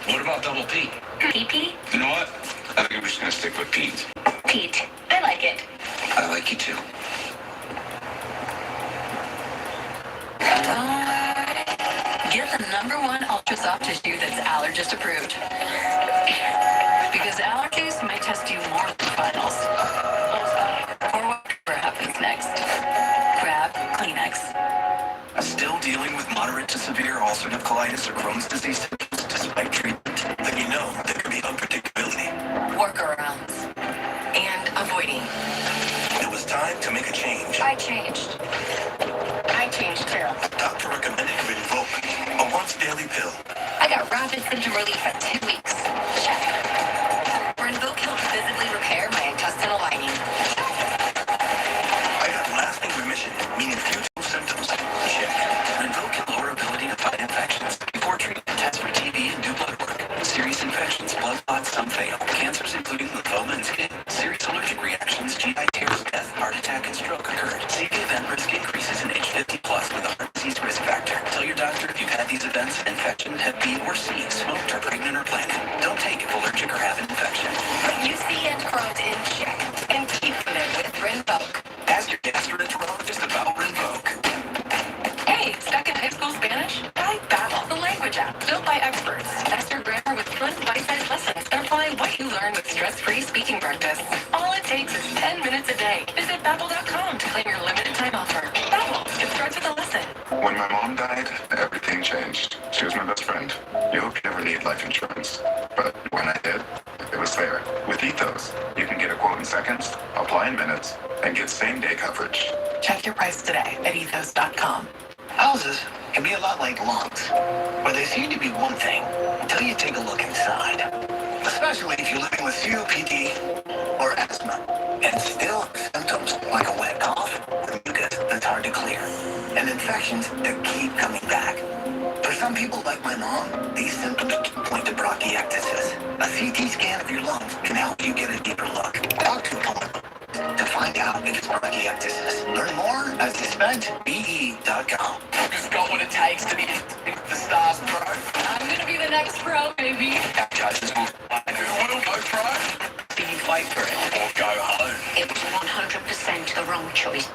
What about double P? PP? You know what? I think we're just gonna stick with Pete. Pete. I like it. I like you too. Get the #1 ultra soft tissue that's allergist approved. Because allergies might test you more than finals. Or whatever happens next. Grab Kleenex. Still dealing with moderate to severe ulcerative colitis or Crohn's disease symptoms despite treatment? Then you know there could be unpredictability. Workarounds. And avoiding. It was time to make a change. I changed. I changed too. Doctor recommended Rinvoq, a once-daily pill. I got rapid symptom relief at 2 weeks. Check. Rinvoq helped physically repair my intestinal lining. I got lasting remission, meaning few symptoms. Check. Rinvoq can lower ability to fight infections. Before treatment, test for TB and do blood work. Serious infections, blood clots, some fatal. Cancers including lymphoma and skin. Serious allergic reactions, GI tears, death, heart attack, and stroke occurred. CV event risk increases in age 50 plus with a heart disease risk factor. Tell your doctor if you've had these events, infection, Hep B or C, smoked or pregnant or planning. Don't take if allergic or have an infection. UC and Crohn's in check. And keep them with Rinvoq. Ask your gastroenterologist about Rinvoq. Hey, stuck in high school Spanish? Try Babbel, the language app built by experts. Master grammar with fun bite-sized lessons and apply what you learn with stress-free speaking practice. All it takes is 10 minutes a day. Visit Babbel.com to claim your limited time offer. Babbel, it starts with a lesson. When my mom died, everything changed. She was my best friend. You hope you never need life insurance. But when I did, it was there. With Ethos, you can get a quote in seconds, apply in minutes, and get same-day coverage. Check your price today at ethos.com. Houses can be a lot like lungs, where they seem to be one thing until you take a look inside. Especially if you're living with COPD or asthma, and still have symptoms like a wet cough or mucus that's hard to clear, and infections that keep coming back. For some people like my mom, these symptoms point to bronchiectasis. A CT scan of your lungs can help you get a deeper look. Talk to a pulmonary to find out if it's bronchiectasis. Learn more at suspectbe.com. Just got what it takes to be the stars, bro. I'm gonna be the next pro, baby. Judges will go pro. Do you fight for it? Or go home. It was 100% the wrong choice.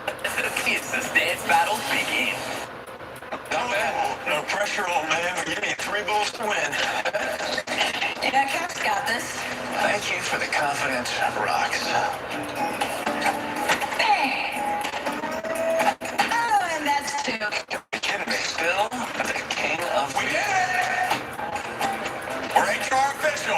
It's the stance battle begin. No pressure, old man. We're giving you 3 bulls to win. Yeah, Cap's got this. Thank you for the confidence, Rocks. Hey. Oh, and that's 2. You're kidding me. Still the king of... We did it! We're HR official.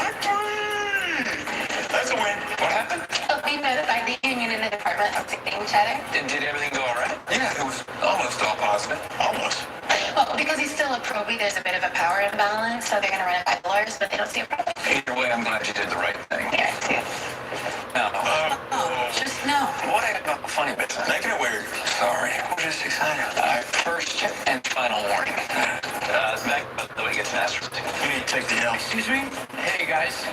That's a win. What happened? We notified the union in the Department of Taking Cheddar. Did everything go all right? Yeah, it was almost all positive. Almost. Well, because he's still a probie, there's a bit of a power imbalance, so they're going to run it by lawyers, but they don't see a problem. Either way, I'm glad you did the right thing. Yeah, too. No. Just no. What about the funny bits? Make it weird. Sorry. We're just excited. First and final warning. Back the way it gets faster. You need to take the L. Excuse me? Hey, guys.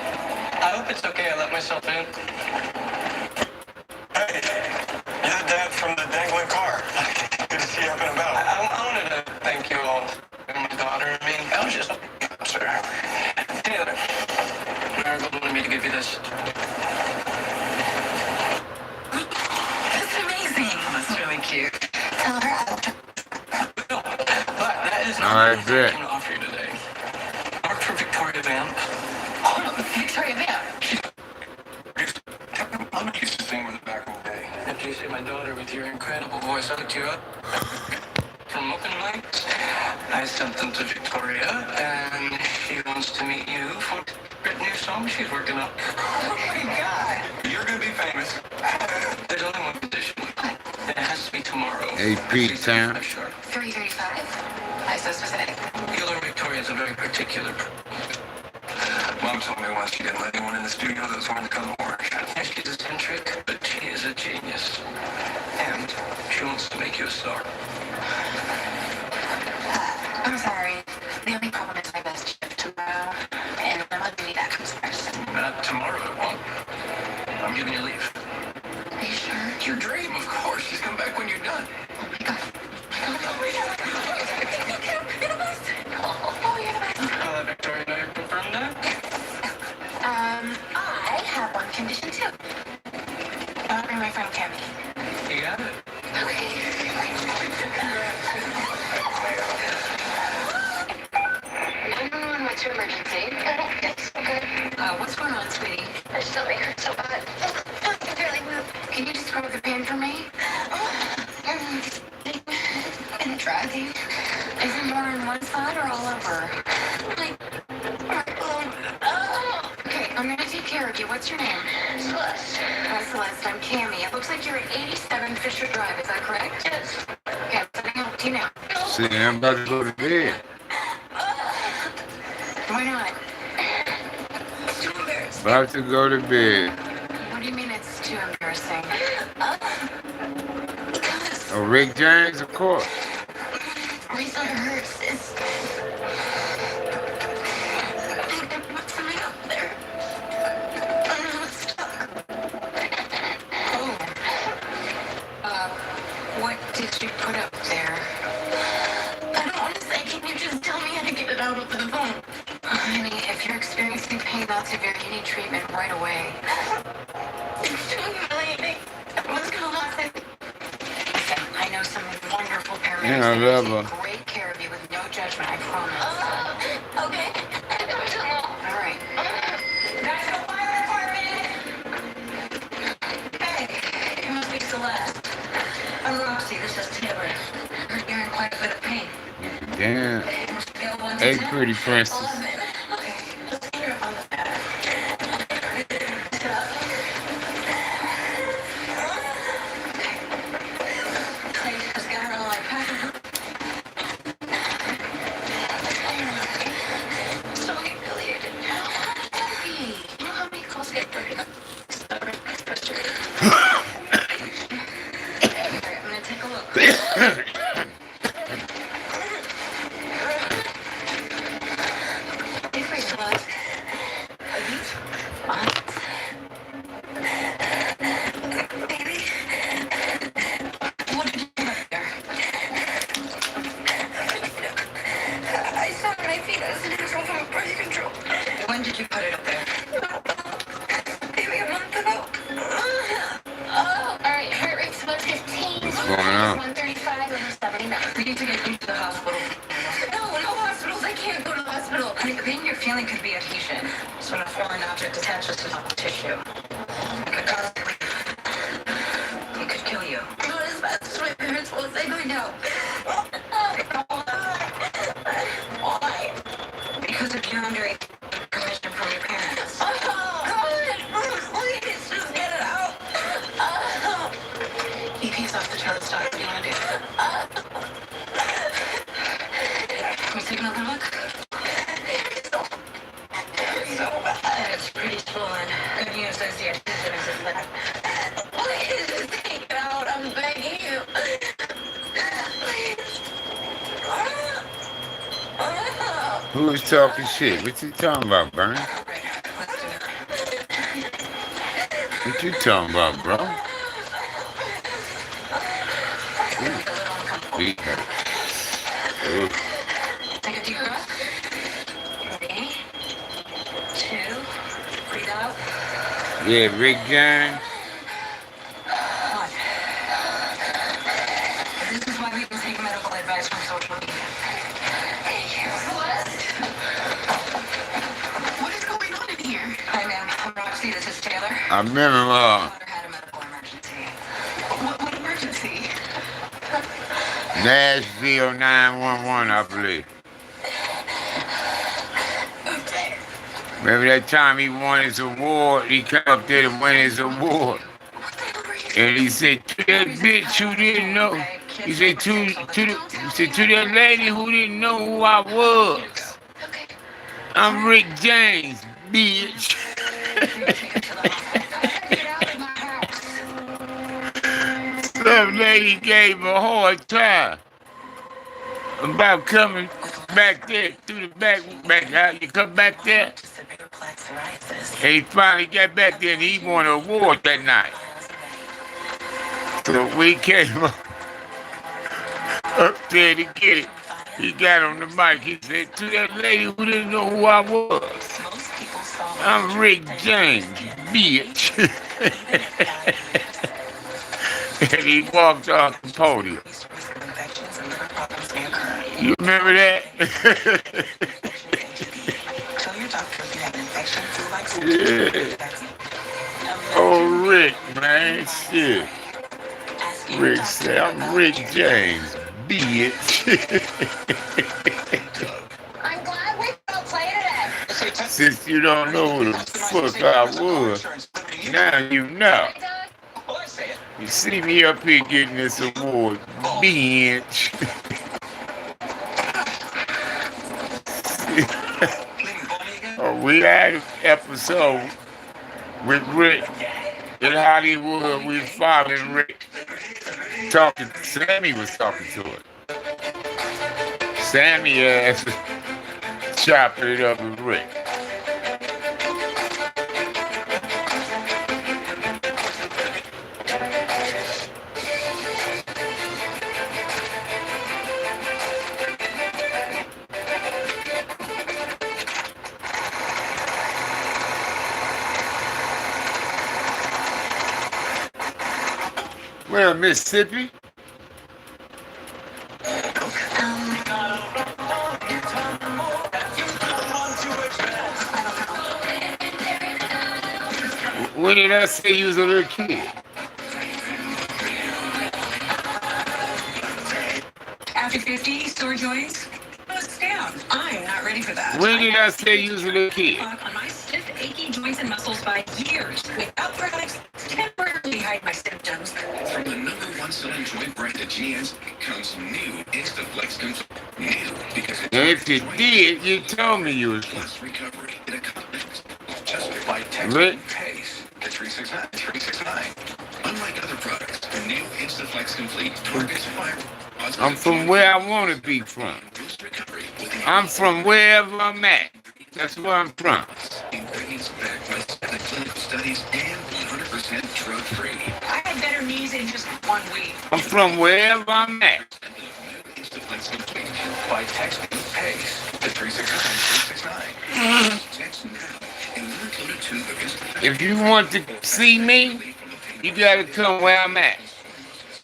I hope it's okay I let myself in. Hey, you're the dad from the dangling car. Good to see you up and about. I wanted to thank you all. And my daughter and me. I was just... Sir. Taylor. Marigold wanted me to give you this. That's amazing. That's really cute. Tell her I will... No, but that is not All right, everything I good. can offer you today. Work for Victoria Vamp. Victoria Vamp. I'm used to singing in the back of the day. After you see my daughter with your incredible voice, I looked you up. From open mics, I sent them to Victoria, and she wants to meet you for a new song she's working on. Oh my God. You're gonna be famous. There's only one condition. It has to be tomorrow. Hey, Pete, Sam. 3:35 sharp. 3:35. Why so specific? You learn Victoria's a very particular. Mom told me once she didn't let anyone in the studio that was wearing the color orange. Yeah, she's eccentric, but she is a genius. And she wants to make you a star. I'm sorry. The only problem is my best shift tomorrow, and I'm ugly that comes first. Not tomorrow, it won't. I'm giving you leave. Are you sure? It's your dream, of course. Just come back when you're done. Oh my God. Oh my God. You're the best. Oh, you're the best. I'll let Victoria know you're confirmed that. condition too. I'll bring my friend Cammy. You got it. Okay. 911, what's your emergency? It's okay. What's going on, sweetie? My stomach hurts so bad. I can barely move. Can you describe the pain for me? And dragging. Is it more on one side or all over? Like, okay, I'm gonna take care of you. What's your name? Celeste. Hi, Celeste. I'm Cammy. It looks like you're at 87 Fisher Drive. Is that correct? Yes. Okay, I'm sending out to you now. See, I'm about to go to bed. Why not? It's too embarrassing. About to go to bed. What do you mean it's too embarrassing? Oh, Rick James, of course. Reason it hurts is I put something up there. It's stuck. Oh. What did you put up there? I don't want to say. Can you just tell me how to get it out over the phone? Honey, if you're experiencing pain that severe, you need treatment right away. It's too humiliating. What's going on? Listen, I know some wonderful paramedics Yeah, I that love will her. take great care of you with no judgment, I promise. Okay. All right. National Fire Department! Hey, you must be Celeste. I'm Roxy. This is Taylor. You're in quite a bit of pain. Damn. Scale 1 to Hey, 10? pretty princess. 11. Okay, let's get her up on the bed. Sit up. Okay, just get her on the light pattern. So humiliated. Hey, you know how many calls get broken up? Stubborn, frustrated. Alright, I'm gonna take a look. When did you put it up there? Maybe a month ago. Oh, all right. Heart rate's about 15. What's going on? 135 and 79. We need to get you to the hospital. No hospitals. I can't go to the hospital. Honey, the pain you're feeling could be adhesion. So when a foreign object attaches to the tissue, it could cause it could kill you. Not as fast as my parents will say right now. Why? Because if you're under permission from your parents. Oh, God! Please, just get it out. EP's off the charts, Doc. What do you want to do? Can we take another look? So bad. It's pretty swollen. Good news is the adhesion is flat. Please, just take it out. I'm begging you. Please. Who is talking shit? What you talking about, Bernie? What you talking about, bro? Feet hurt. Ooh. Take a deep breath. 3, 2, breathe out. Yeah, Rick James. 1. This is why we can take medical advice from social media. What is going on in here? Hi, ma'am. I'm Roxy. This is Taylor. I remember My daughter had a medical emergency. What emergency? Nashville 911, I believe. Remember that time he won his award? He come up there to win his award. And he said, to that bitch who didn't know. He said, to that lady who didn't know who I was. I'm Rick James, bitch. Some lady gave him a hard time about coming back there through the back out. You come back there. And he finally got back there and he won an award that night. So we came up there to get it. He got on the mic. He said, to that lady who didn't know who I was, I'm Rick James, bitch. And he walked off the podium. You remember that? Yeah. Oh, Rick, man, shit. Rick said, I'm Rick James, bitch. I'm glad we don't play today. Since you don't know who the fuck I was, now you know. You see me up here getting this award, bitch. Oh, we had an episode with Rick in Hollywood. We was following Rick. Talking, Sammy was talking to it. Sammy ass chopping it up with Rick. Well, Mississippi. When did I say you was a little kid? After 50, store joints, goes down. I'm not ready for that. When did I say you was a little kid? On my stiff, achy joints and muscles by years. Without products, temporarily hide my symptoms. From the #1 selling joint brand at GN's comes new Instaflex Complete. New because it's And if you did, you told me you was. plus recovery. It accomplishes just by texting Rick? PACE to 369. Unlike other products, the new Instaflex Complete targets fire. I'm from where I want to be from. Boost recovery with the I'm from wherever I'm at. That's where I'm from. ingredients backed by 7 clinical studies and 100% drug-free. I had better knees in just 1 week. I'm from wherever I'm at. Instaflex Complete by texting PACE to 369. Text now and learn how to tune the Instaflex. If you want to see me, you gotta come where I'm at.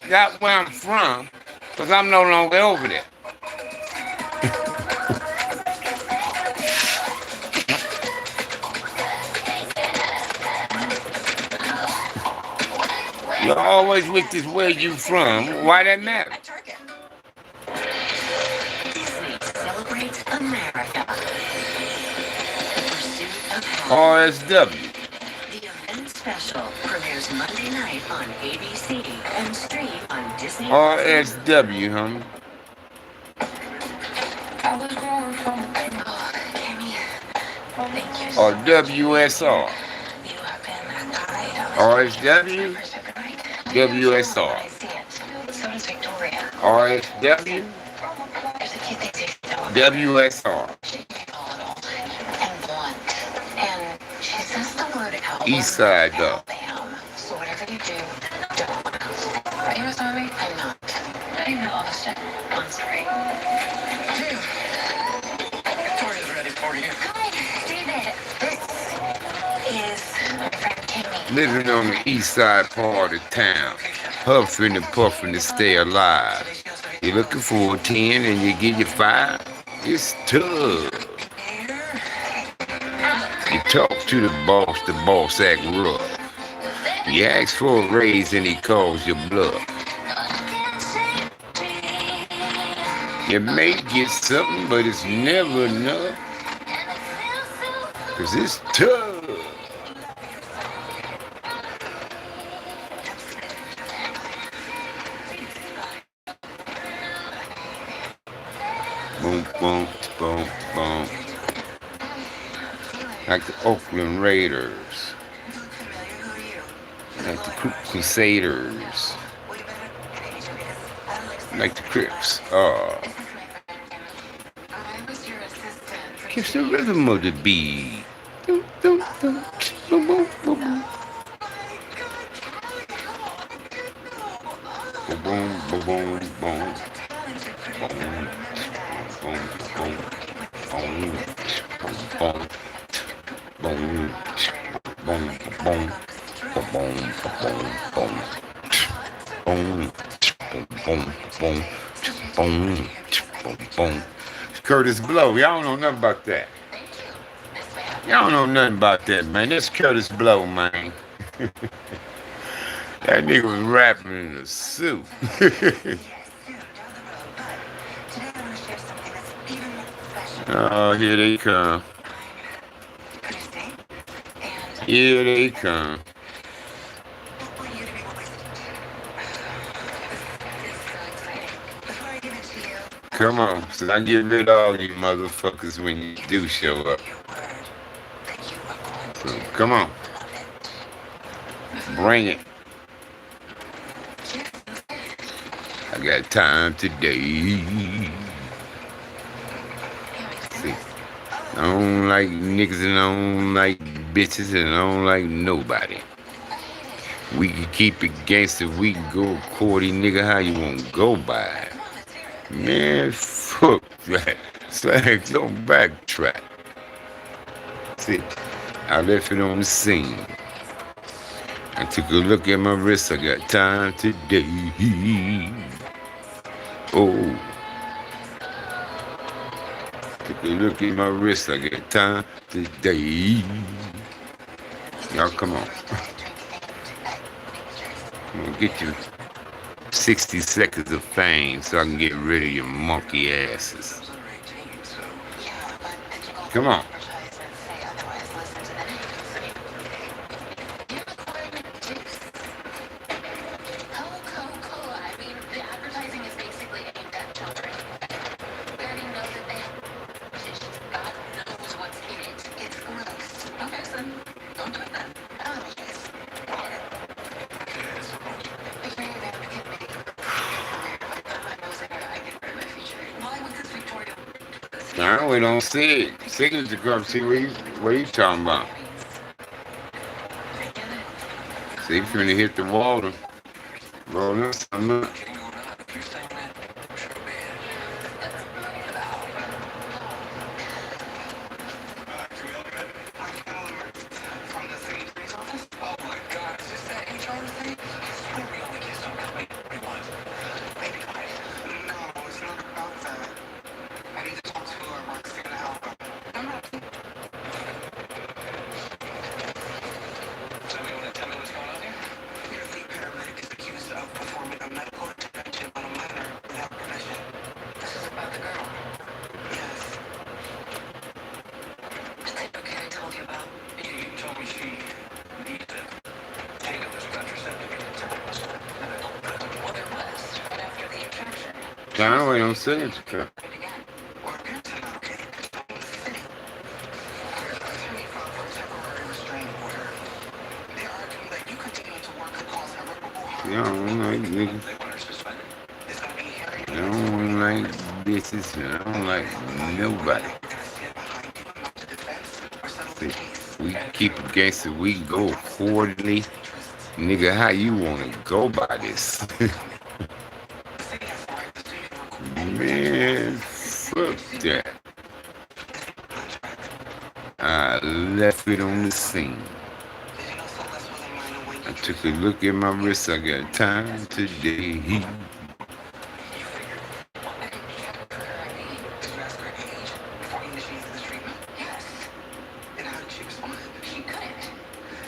Not where I'm from, because I'm no longer over there. You're always with this where you from. Why that matter? At Target. Disney celebrates America. Pursuit of RSW. The event special premieres Monday night on ABC and stream on Disney. RSW, homie. I was going from. Oh, Tammy. Thank you. Or WSR. You have been guide. RSW. WSR. So does Victoria. RSW. There's a few things you should know. WSR. She's volatile and blunt. And she says the word out. East side, though. Alabama. So whatever you do, don't. Are you with me? I'm not. I didn't know all this shit. I'm sorry. Victoria's ready for you. Hi, David. This is my friend Tammy. Living on the east side part of town. Huffing and puffing to stay alive. You're looking for a 10 and you get your 5. It's tough. You talk to the boss act rough. You ask for a raise and he calls your bluff. You may get something, but it's never enough. 'Cause it's tough. Boom, boom, boom, boom. Like the Oakland Raiders. Like the Crusaders. Like the Crips. Kiss the rhythm of the beat. Boom, boom, boom, boom, boom, boom. Boom, boom, boom, boom, boom. Boom, boom, boom, boom, boom, boom, boom, boom. boom, boom, boom, boom, boom, boom, boom, boom, boom. Curtis Blow. Y'all don't know nothing about that. Y'all don't know nothing about that, man. That's Curtis Blow, man. That nigga was rapping in a suit. Oh, here they come. Here they come. Come on, so I get rid of all you motherfuckers when you do show up. So, come on. Bring it. I got time today. See, I don't like niggas and I don't like bitches and I don't like nobody. We can keep it gangster, we can go according, nigga, how you want to go by it. Man, fuck that. Slag, don't backtrack. See, I left it on the scene. I took a look at my wrist, I got time today. Oh. Took a look at my wrist, I got time today. Y'all come on. I'm gonna get you 60 seconds of fame so I can get rid of your monkey asses. Come on. Nah, we don't see it. Signature come see what you talking about. See, you finna hit the water. Roll up something up. Nah, we don't see it. Y'all don't like niggas. I don't like bitches. I don't like nobody. See, we keep it gangster. We go accordingly. Nigga, how you wanna go by this? Man, fuck that. I left it on the scene. I took a look at my wrist, I got time today.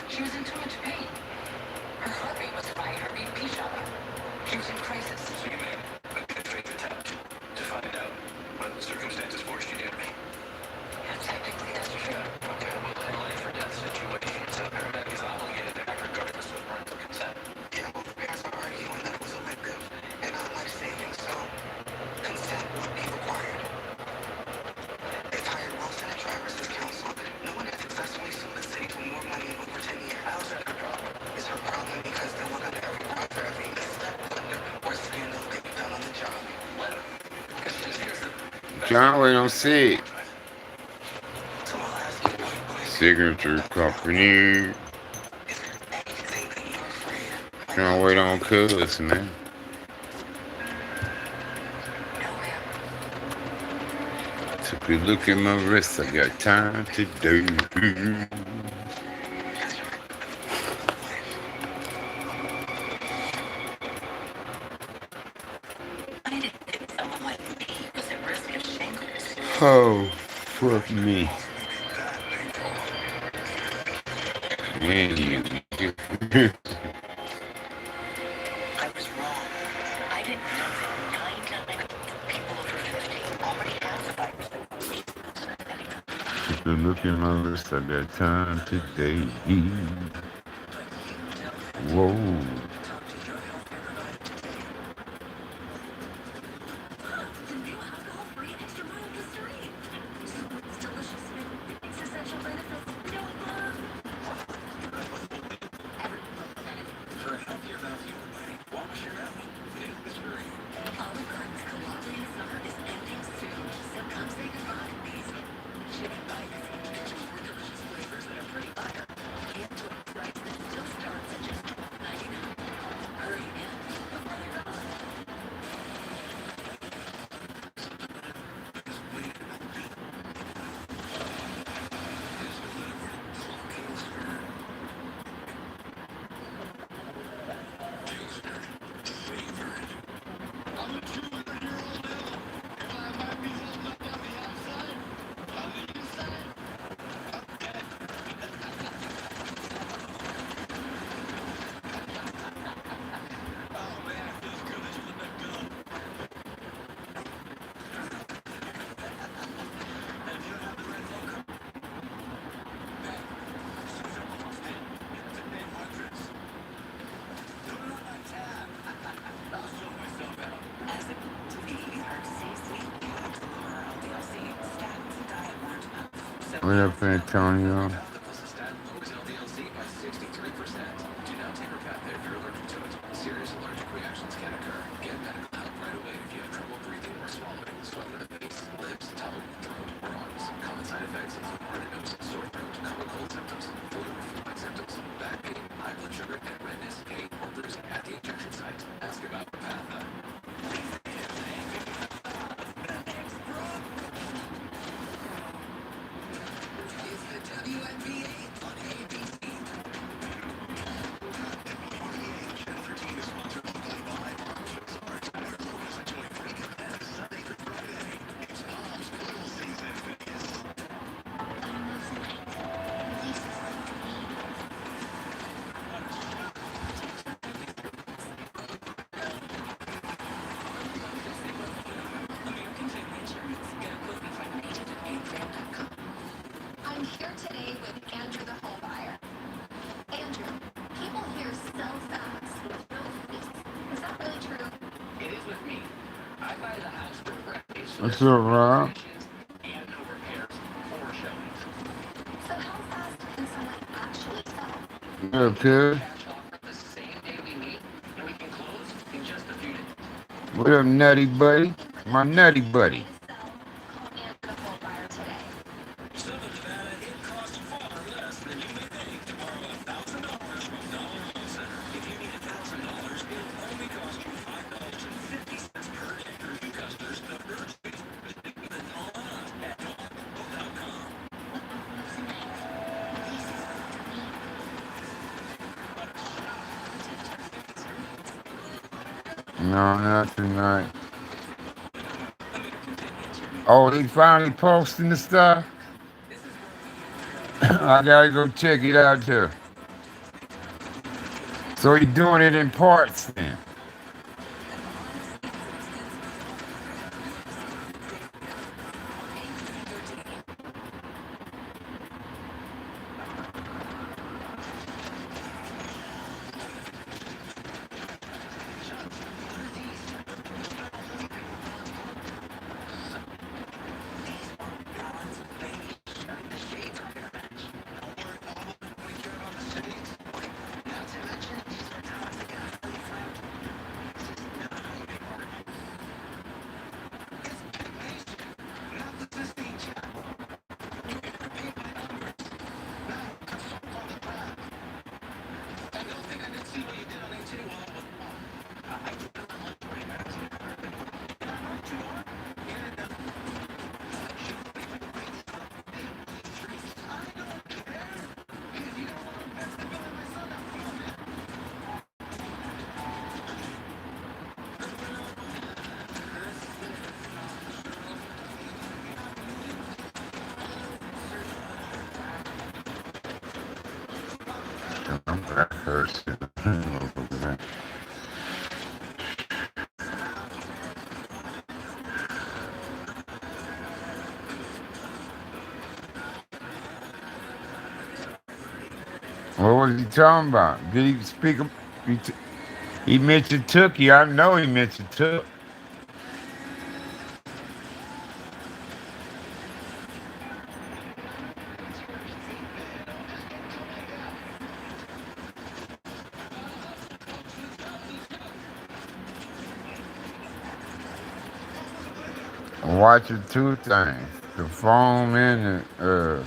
She was in too much pain. Her heart rate was high, her BP shot up. She was in crisis. So you made a good faith attempt to find out what circumstances forced you to me. Yeah, technically that's true. Okay, well, in a life or death situation, so a paramedic is obligated to act regardless of parental consent. Yeah, well, the parents are arguing that it was elective and not life-saving, so consent would be required. They've hired Wilson and Travers as counsel. No one has successfully sued the city for more money in over 10 years. How's that a problem? It's her problem because they'll look under every rock for every misstep, blunder, or scandal they've done on the job. Let him. Because here's the... John, we don't see it. So I'll ask you one question. Signature company. Is there anything that you're afraid of? John, wait on cuz, man. Took a look at my wrist, I got time to do. Oh, fuck me. Anyway. I was wrong. I didn't know that 99 people over 50 already have the virus. If you look at my list, I got time today. Whoa. What up, Antonio? I'm here today with Andrew the home buyer. Andrew, people here sell fast with no fees. Is that really true? It is with me. I buy the house for praise. What's up, Rob? And no repairs or showings. So how fast can someone actually sell? What up, kid? Cash offer the same day we meet, and we can close in just a few days. What up, nutty buddy? My nutty buddy. Call Andrew the home buyer today. No, not tonight. Oh, they finally posting the stuff? I gotta go check it out too. So he doing it in parts then. that hurts. What was he talking about? Did he speak? He mentioned Tookie. I know he mentioned Took. I'm watching two things: the phone and the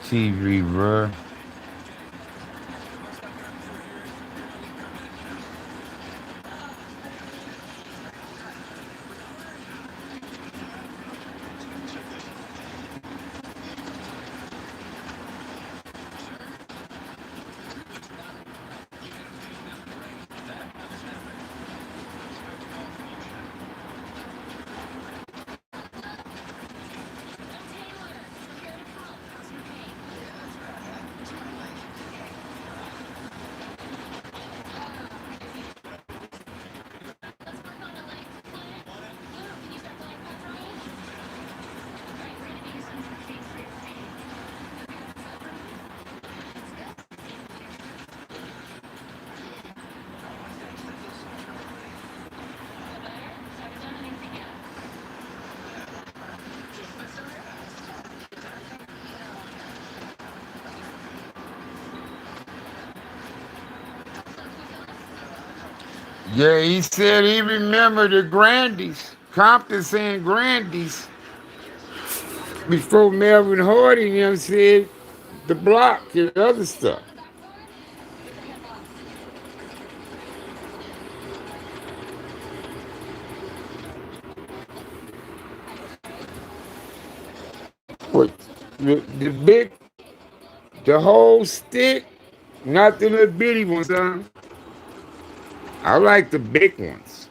TV, bro. Yeah, he said he remembered the Grandies. Compton saying Grandies before Melvin Hardy and them said the block and other stuff. But the big, the whole stick, not the little bitty ones, huh? I like the big ones.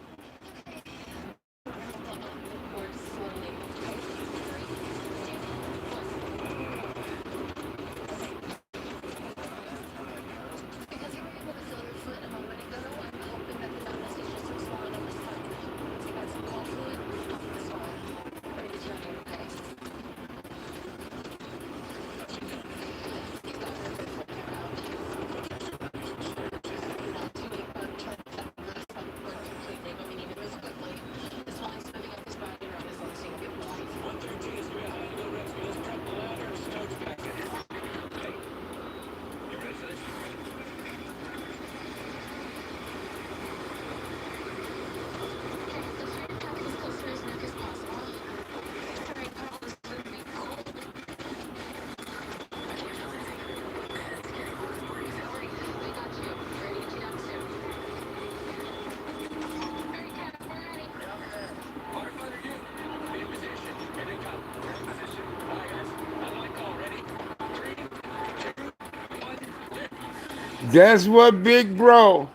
That's what Big Bro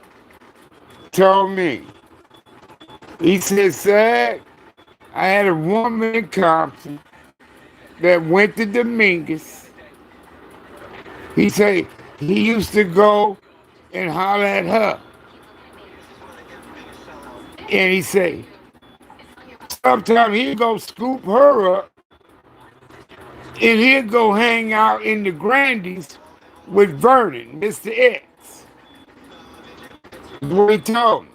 told me. He said, "Sad, I had a woman in Compton that went to Dominguez." He said he used to go and holler at her. And he said, sometimes he'd go scoop her up and he'd go hang out in the Grandies with Vernon, Mr. X. That's what he told me.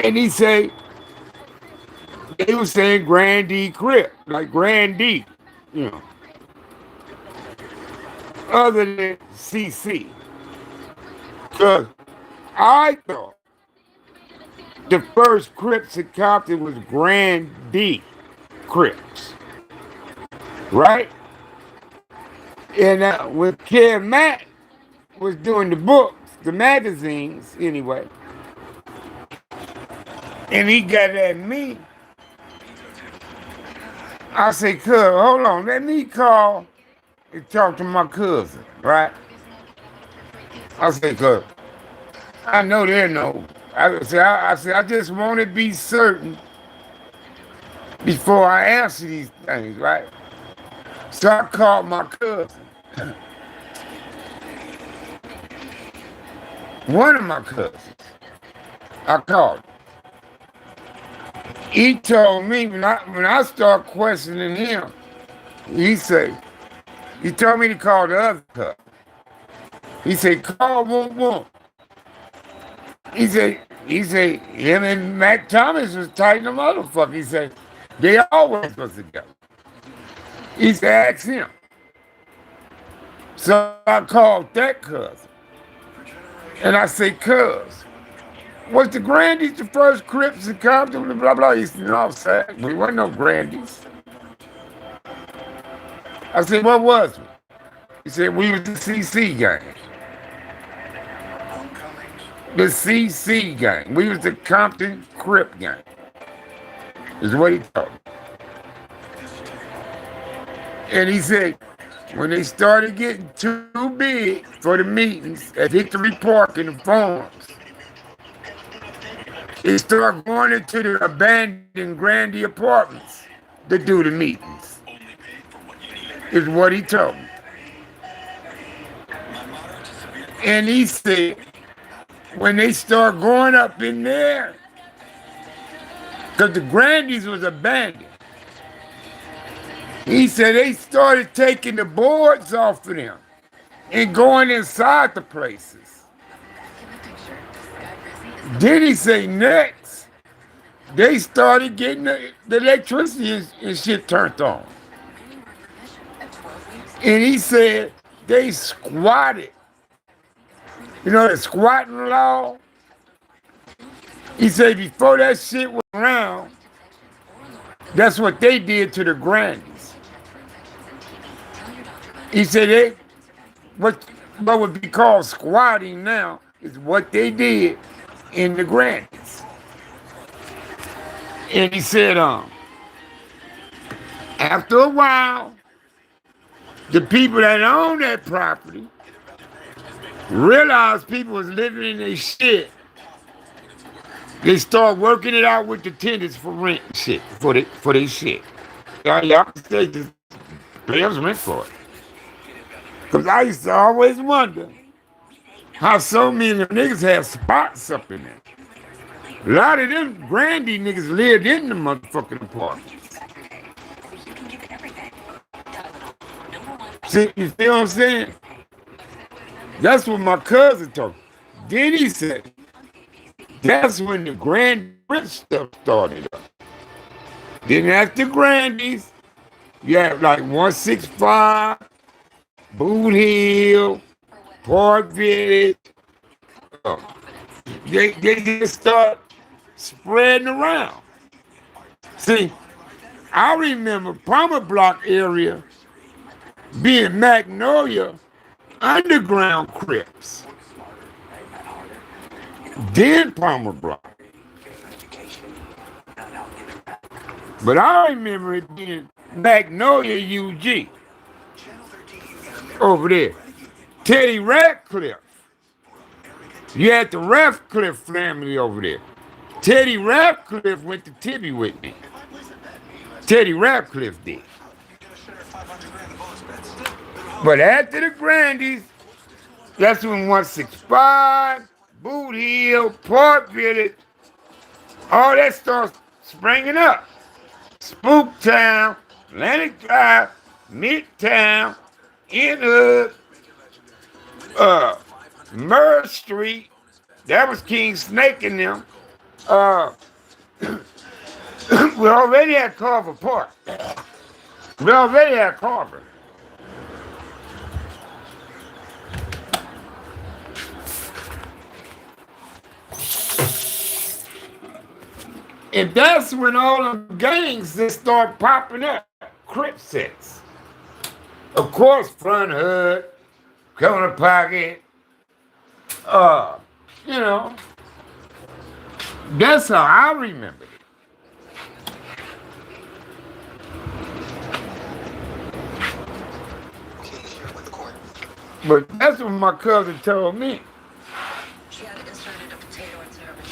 And he said, they were saying Grandee Crip, like Grandee, you know, other than CC. Because I thought the first Crips in Compton was Grandee Crips, right? And when Kev Matt was doing the books, the magazines anyway, and he got at me, I said, "Cuz, hold on, let me call and talk to my cousin, right?" I said, "Cuz, I know they know." I said, I just want to be certain before I answer these things, right? So I called my cousin One of my cousins, I called him. He told me when I start questioning him, he told me to call the other cousin. He said, call Whoop Whoop. He said, him and Mac Thomas was tight in the motherfucker. He said, they always was together. He said, ask him. So I called that cousin. And I said, cuz, was the Grandies the first Crips in Compton? Blah, blah, blah. He said, no, sir, we weren't no Grandies. I said, what was we? He said, we was the CC gang. The CC gang. We was the Compton Crip gang. Is what he told me. And he said, when they started getting too big for the meetings at Victory Park in the farms, they started going into the abandoned Grandy apartments to do the meetings. Is what he told me. And he said, when they start going up in there, because the Grandies was abandoned, he said they started taking the boards off of them and going inside the places. Then he say next, they started getting the electricity and shit turned on. And he said they squatted. You know the squatting law? He said before that shit was around, that's what they did to the Grandies. He said what would be called squatting now is what they did in the Grandies. And he said, after a while, the people that owned that property realized people was living in their shit. They start working it out with the tenants for rent and shit, for their shit. Y'all can say this, pay us rent for it. Because I used to always wonder how so many of them niggas have spots up in there. A lot of them Grandy niggas lived in the motherfucking apartments. See, you feel what I'm saying? That's what my cousin told me. Then he said, that's when the Grand Rich stuff started up. Then after Grandies, you have like 165, Boot Hill, Park Village. They just start spreading around. See, I remember Palmer Block area being Magnolia underground Crips. Then Palmer Block. But I remember it being Magnolia UG over there. Teddy Ratcliffe. You had the Ratcliffe family over there. Teddy Ratcliffe went to Tibby with me. Teddy Ratcliffe did. But after the Grandies, that's when 165, Boot Hill, Park Village, all that starts springing up. Spooktown, Atlantic Drive, Midtown, Inwood, Murr Street, that was King Snake and them. We already had Carver Park. We already had Carver. And that's when all the gangs just start popping up. Crip sets. Of course, Front Hood, Corner Pocket, you know. That's how I remember it. But that's what my cousin told me.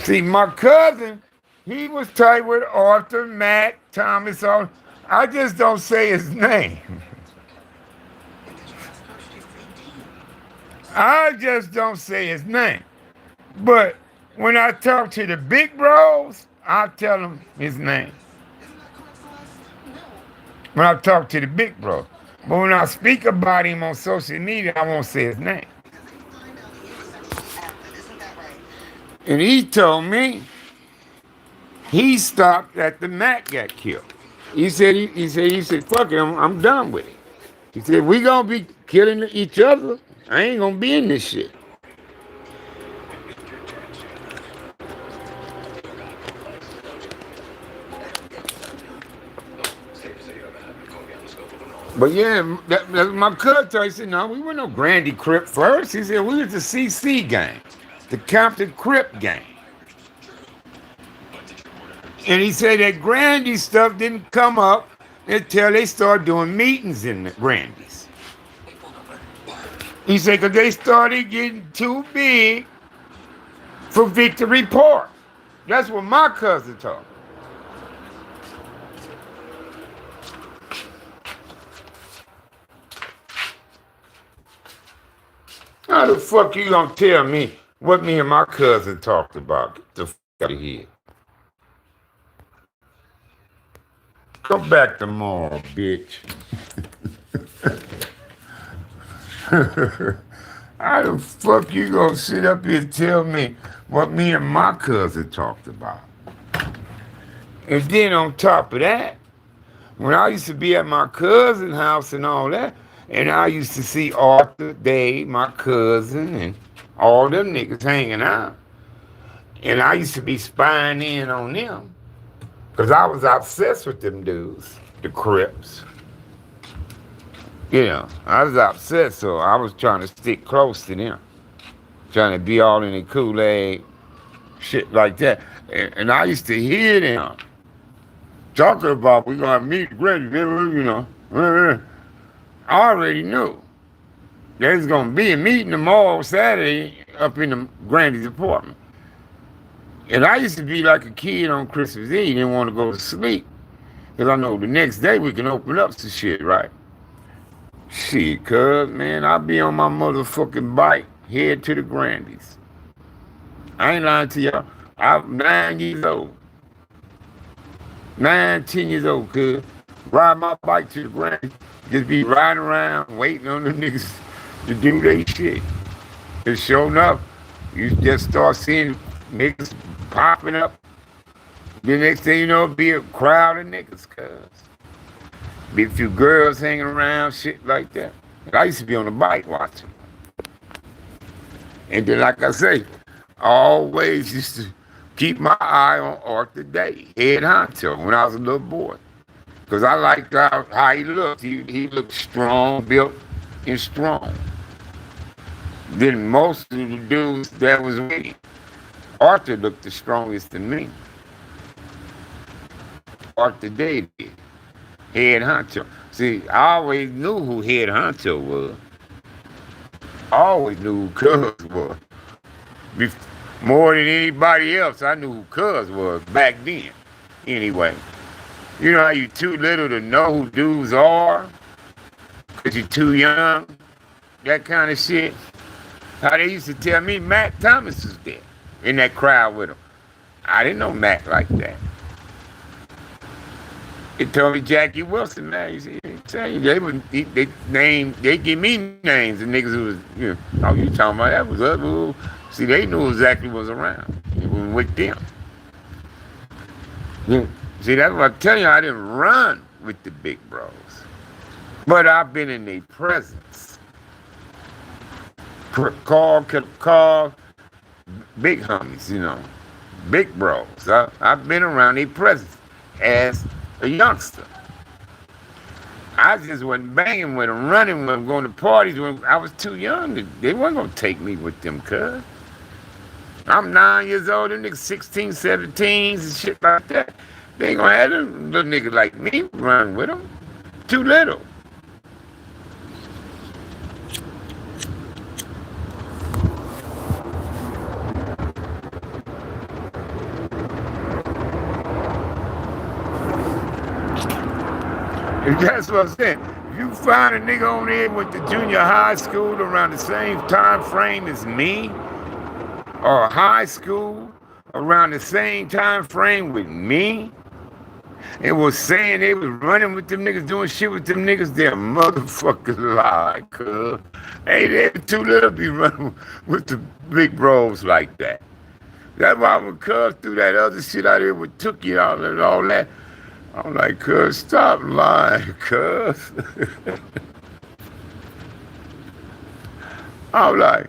See, my cousin, he was tight with Arthur, Matt, Thomas. I just don't say his name. I just don't say his name. But when I talk to the big bros, I tell them his name. When I talk to the big bro. But when I speak about him on social media, I won't say his name. And he told me he stopped at the Mac got killed. He said, fuck it, I'm done with it. He said, we gonna be killing each other. I ain't gonna be in this shit. But yeah, that's my cousin told me, he said, no, we were no Grandy Crip first. He said, we was the CC gang, the Compton Crip gang. And he said that Grandy stuff didn't come up until they started doing meetings in the Grandy's. He said, because they started getting too big for Victory Park. That's what my cousin told me. How the fuck you gonna tell me what me and my cousin talked about? Get the fuck out of here. Come back tomorrow, bitch. How the fuck you gonna sit up here and tell me what me and my cousin talked about? And then on top of that, when I used to be at my cousin's house and all that, and I used to see Arthur, Dave, my cousin, and all them niggas hanging out. And I used to be spying in on them. Because I was obsessed with them dudes, the Crips. You know, I was obsessed, so I was trying to stick close to them. Trying to be all in the Kool-Aid, shit like that. And I used to hear them talking about, we're going to meet Granny, you know. I already knew there's going to be a meeting tomorrow, Saturday, up in the Grandy's apartment. And I used to be like a kid on Christmas Eve, didn't want to go to sleep. Because I know the next day we can open up some shit, right? Shit, cuz, man, I'll be on my motherfucking bike, head to the Grandy's. I ain't lying to y'all. I'm 9 years old. 9, 10 years old, cuz. Ride my bike to the Grandy's. Just be riding around, waiting on the niggas to do their shit. And sure enough, you just start seeing niggas popping up. The next thing you know, be a crowd of niggas, cuz. Be a few girls hanging around, shit like that. I used to be on the bike watching. And then, like I say, I always used to keep my eye on Arthur Day, head honcho, when I was a little boy. Because I liked how he looked. He looked strong, built, and strong. Then most of the dudes that was with him, Arthur looked the strongest to me. Arthur Day did. Head honcho. See, I always knew who head honcho was. I always knew who Cuz was. More than anybody else, I knew who Cuz was back then. Anyway, you know how you too little to know who dudes are? Because you're too young? That kind of shit. How they used to tell me Matt Thomas was there in that crowd with him. I didn't know Matt like that. They told me Jackie Wilson, man. They give me names of niggas who was, you know, oh, you talking about that was us. See, they knew exactly what was around. It was with them. Yeah. See, that's what I'm telling you. I didn't run with the big bros. But I've been in their presence. Call big homies, you know. Big bros. I've been around their presence as a youngster. I just wasn't banging with them, running with them, going to parties when I was too young. They weren't going to take me with them, cuz. I'm 9 years old, them niggas 16, 17s and shit like that. They ain't going to have them little niggas like me running with them. Too little. And that's what I'm saying. If you find a nigga on there with the junior high school around the same time frame as me, or high school around the same time frame with me and was saying they was running with them niggas, doing shit with them niggas, they're motherfucking lie, cuz. Hey, they too little to be running with the big bros like that. That's why when cuz threw that other shit out there with Tookie out and all that, I'm like, cuz, stop lying, cuz. I'm like,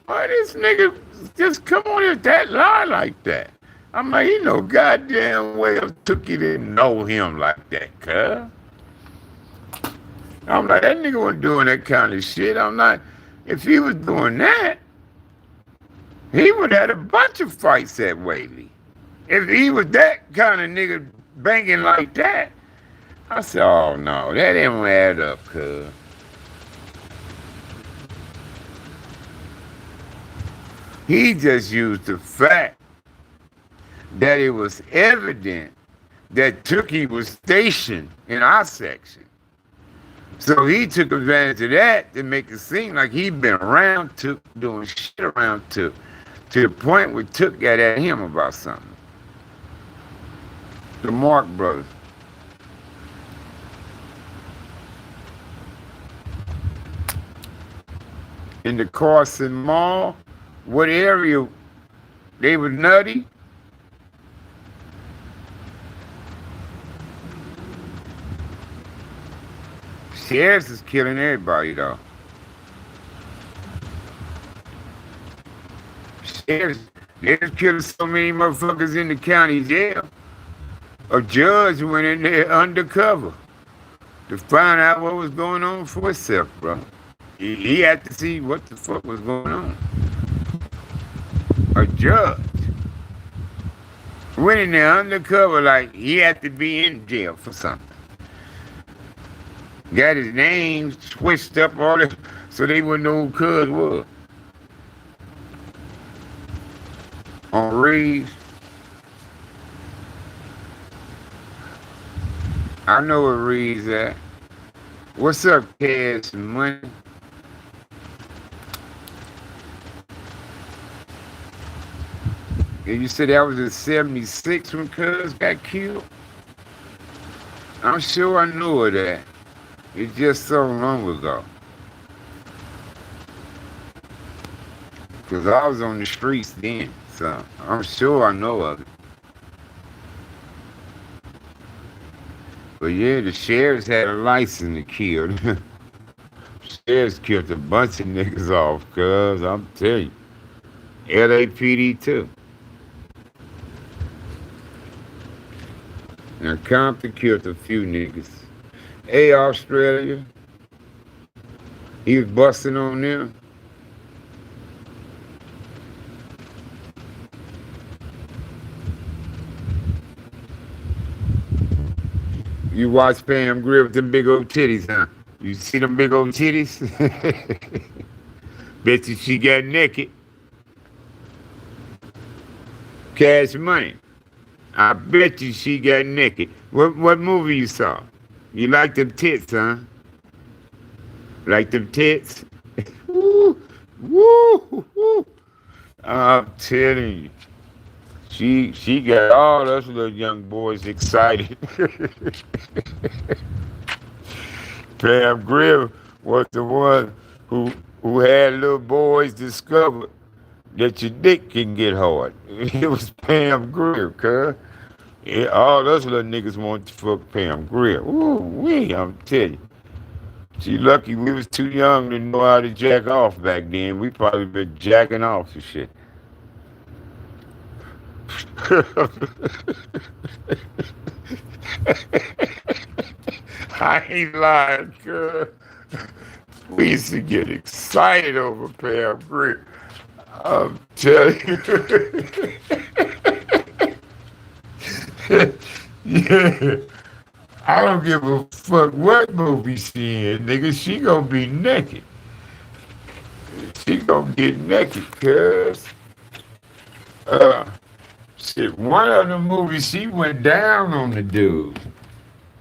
why this nigga just come on here that lie like that? I'm like, he know goddamn well Tookie didn't know him like that, cuz. I'm like, that nigga wasn't doing that kind of shit. I'm like, if he was doing that, he would have had a bunch of fights at Whaley. If he was that kind of nigga banging like that, I said, oh no, that didn't add up, cuz. He just used the fact that it was evident that Tookie was stationed in our section. So he took advantage of that to make it seem like he'd been around Took, doing shit around Took, to the point where Took got at him about something. The Mark brothers. In the Carson Mall, what area they were nutty? Sheriffs is killing everybody though. Sheriffs, they just killed so many motherfuckers in the county jail. A judge went in there undercover to find out what was going on for himself, bro. He had to see what the fuck was going on. A judge went in there undercover like he had to be in jail for something. Got his name switched up all that so they wouldn't know who Cuz was. On Reeves. I know where Reeves at. What's up, Cash and Money? And you said that was in 76 when Cuz got killed? I'm sure I knew of that. It's just so long ago. Because I was on the streets then, so I'm sure I know of it. But yeah, the sheriffs had a license to kill. Sheriffs killed a bunch of niggas off, cuz I'm telling you. LAPD too. Now Compton killed a few niggas. Hey, Australia. He was busting on them. You watch Pam Grier with them big old titties, huh? You see them big old titties? Bet you she got naked. Cash Money. I bet you she got naked. What movie you saw? You like them tits, huh? Like them tits? Woo, woo, woo. I'm telling you. She got all us little young boys excited. Pam Grier was the one who had little boys discover that your dick can get hard. It was Pam Grier, cuz. Yeah, all us little niggas want to fuck Pam Grier. Ooh, wee, I'm telling you. She lucky we was too young to know how to jack off back then. We probably been jacking off and shit. I ain't lying, cuz. We used to get excited over Pam Grier. I'm telling you. Yeah. I don't give a fuck what movie she in, nigga. She gonna be naked. She gonna get naked, cuz. Shit, one of the movies, she went down on the dude.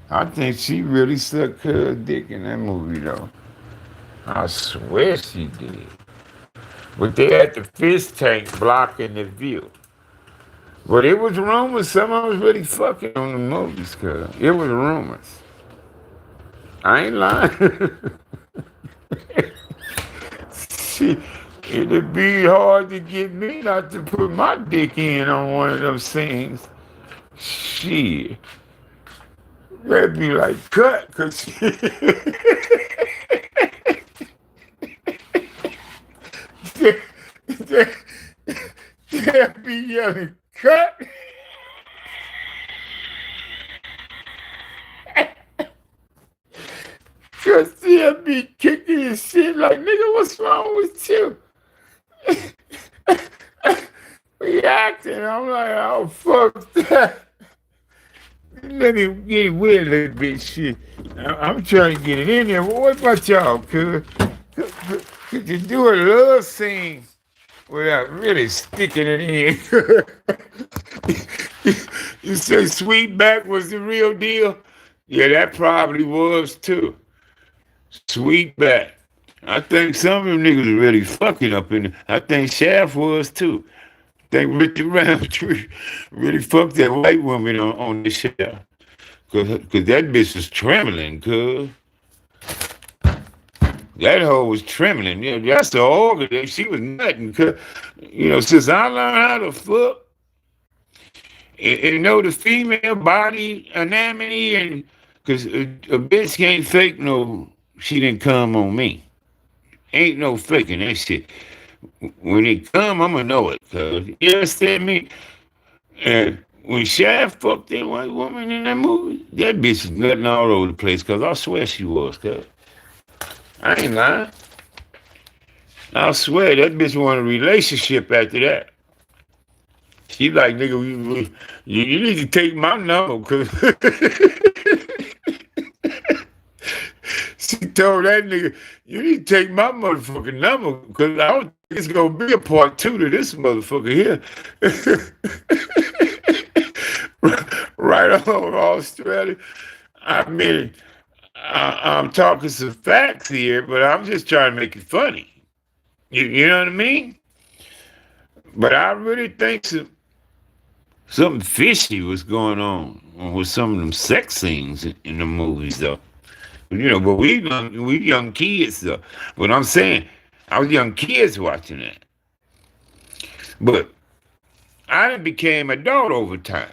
I think she really sucked her dick in that movie, though. I swear she did. But they had the fish tank blocking the view. But it was rumors someone was really fucking on the movies, cuz. It was rumors. I ain't lying. Shit, it'd be hard to get me not to put my dick in on one of those things. Shit. That'd be like cut, cause they'd be yelling cut. Cause they'd be kicking his shit like, nigga, what's wrong with you? Reacting. I'm like, oh, fuck that. Let me get with a little bit, shit. I'm trying to get it in there. Well, what about y'all, cuz? Could you do a love scene without really sticking it in? You say Sweetback was the real deal? Yeah, that probably was too. Sweetback. I think some of them niggas are really fucking up in there. I think Shaft was too. I think Richard Roundtree really fucked that white woman on the show. Cause that bitch was trembling, cuz. That hoe was trembling. Yeah, that's the organ. She was nutting. Cause, since I learned how to fuck, and know the female body anatomy, and cause a bitch can't fake no, she didn't come on me. Ain't no faking that shit. When it come, I'ma know it, cuz. You understand me? And when Shaft fucked that white woman in that movie, that bitch was nutting all over the place, cuz I swear she was, cuz. I ain't lying. I swear that bitch wanted a relationship after that. She like, nigga, you need to take my number, cuz. She told that nigga, you need to take my motherfucking number, because I don't think it's going to be a part 2 to this motherfucker here. Right on, Australia. I mean, I'm talking some facts here, but I'm just trying to make it funny. You know what I mean? But I really think something fishy was going on with some of them sex scenes in the movies, though. But we young kids, though. But I'm saying, I was young kids watching that. But I done became adult over time.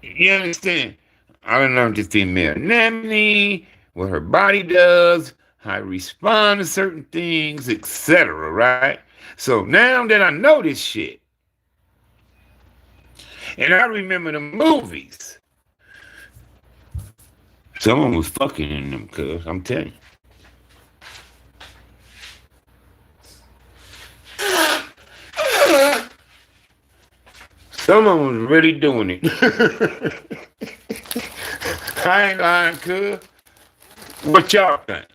You understand? I done learned the female anatomy, what her body does, how I respond to certain things, etc., right? So now that I know this shit, and I remember the movies, someone was fucking in them, cuz, I'm telling you. Someone was really doing it. I ain't lying, cuz. What y'all think?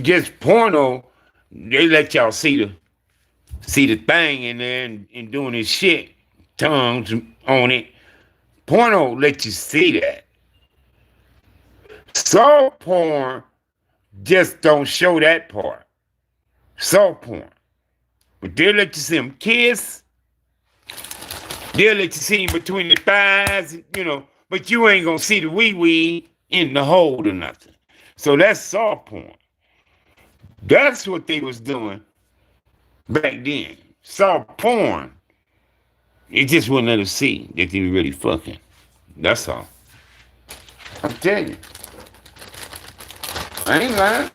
Just porno, they let y'all see the thing in there and doing this shit, tongues on it. Porno let you see that. Soft porn just don't show that part. Soft porn. But they'll let you see them kiss. They'll let you see him between the thighs, but you ain't gonna see the wee-wee in the hole or nothing. So that's soft porn. That's what they was doing back then. Soft porn. It just wouldn't let us see that they were really fucking. That's all. I'm telling you. I ain't lying.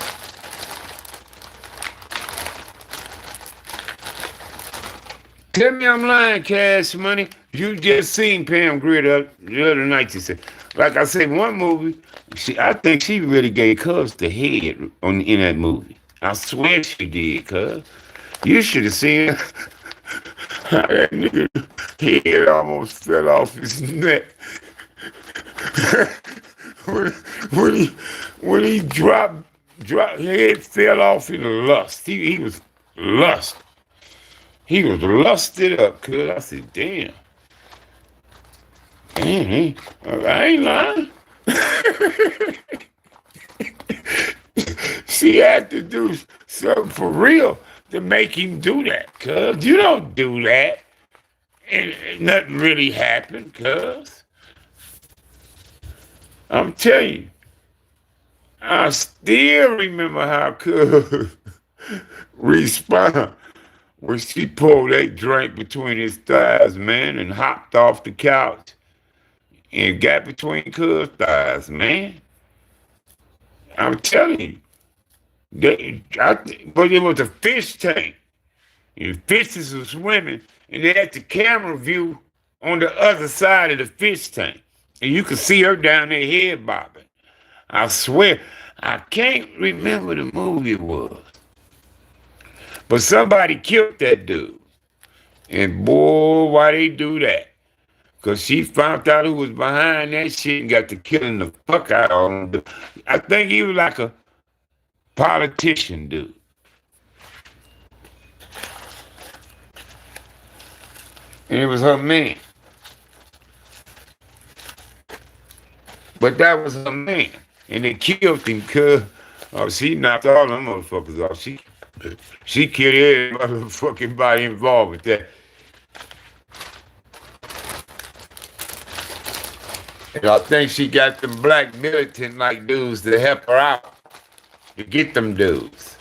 Tell me I'm lying, Cash Money. You just seen Pam Grier the other night. You said, like I said, one movie, I think she really gave Cubs the head in that movie. I swear she did, cuz. You should have seen how that nigga head almost fell off his neck. when he dropped, his head fell off in lust. He was lust. He was lusted up, cuz. I said, damn. I ain't lying. She had to do something for real to make him do that, cuz. You don't do that. And nothing really happened, cuz. I'm telling you, I still remember how cuz respond when she pulled that drink between his thighs, man, and hopped off the couch and got between cuz thighs, man. I'm telling you. But it was a fish tank. And fishes were swimming, and they had the camera view on the other side of the fish tank. And you could see her down there head bobbing. I swear, I can't remember the movie it was. But somebody killed that dude. And boy, why they do that? Because she found out who was behind that shit and got to killing the fuck out of him. I think he was like a politician dude. And it was her man. But that was her man. And they killed him because she knocked all them motherfuckers off. She killed every motherfucking body involved with that. And I think she got them black militant like dudes to help her out to get them dudes.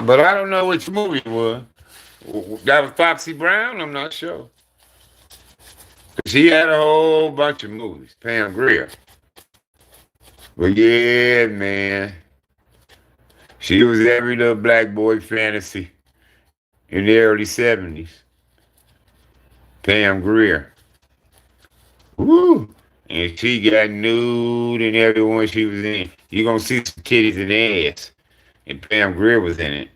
But I don't know which movie it was. That was Foxy Brown? I'm not sure. She had a whole bunch of movies, Pam Grier. But yeah, man. She was every little black boy fantasy in the early 70s. Pam Grier. Woo! And she got nude in everyone she was in. You're going to see some titties and ass. And Pam Grier was in it.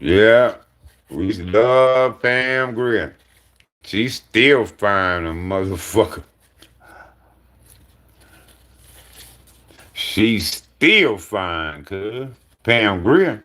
Yeah, we used to love Pam Grier. She's still fine, a motherfucker. She's still fine, cuz. Pam Grier.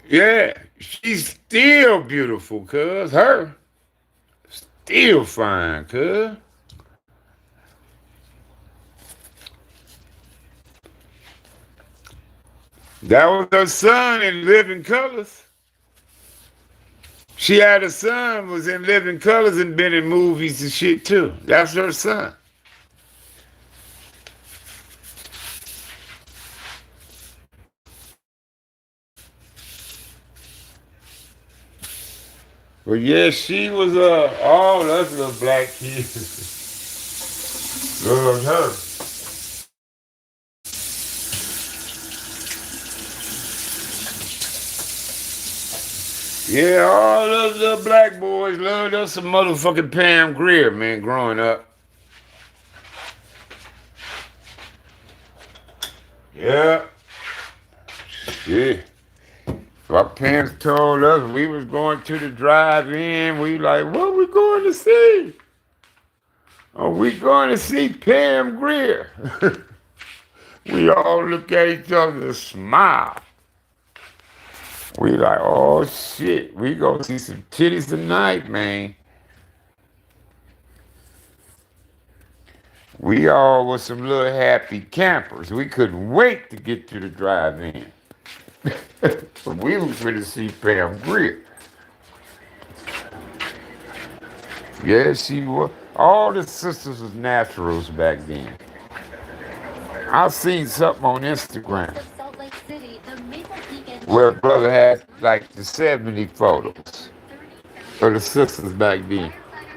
Yeah, she's still beautiful, cuz. Her. Still fine, cuz. That was her son in Living Colors. She had a son, was in Living Colors and been in movies and shit too. That's her son. But yeah, she was all us little black kids loved her. Yeah, all those little black boys loved us some motherfucking Pam Grier, man, growing up. Yeah. Shit. Our parents told us we was going to the drive-in. We like, what we going to see? Oh, we going to see Pam Grier. We all look at each other and smile. We like, oh shit, we gonna see some titties tonight, man. We all was some little happy campers. We couldn't wait to get to the drive-in. But we was going to see Pam Grier. Yeah, she was. All the sisters was naturals back then. I seen something on Instagram where brother had like the 70 photos of the sisters back then.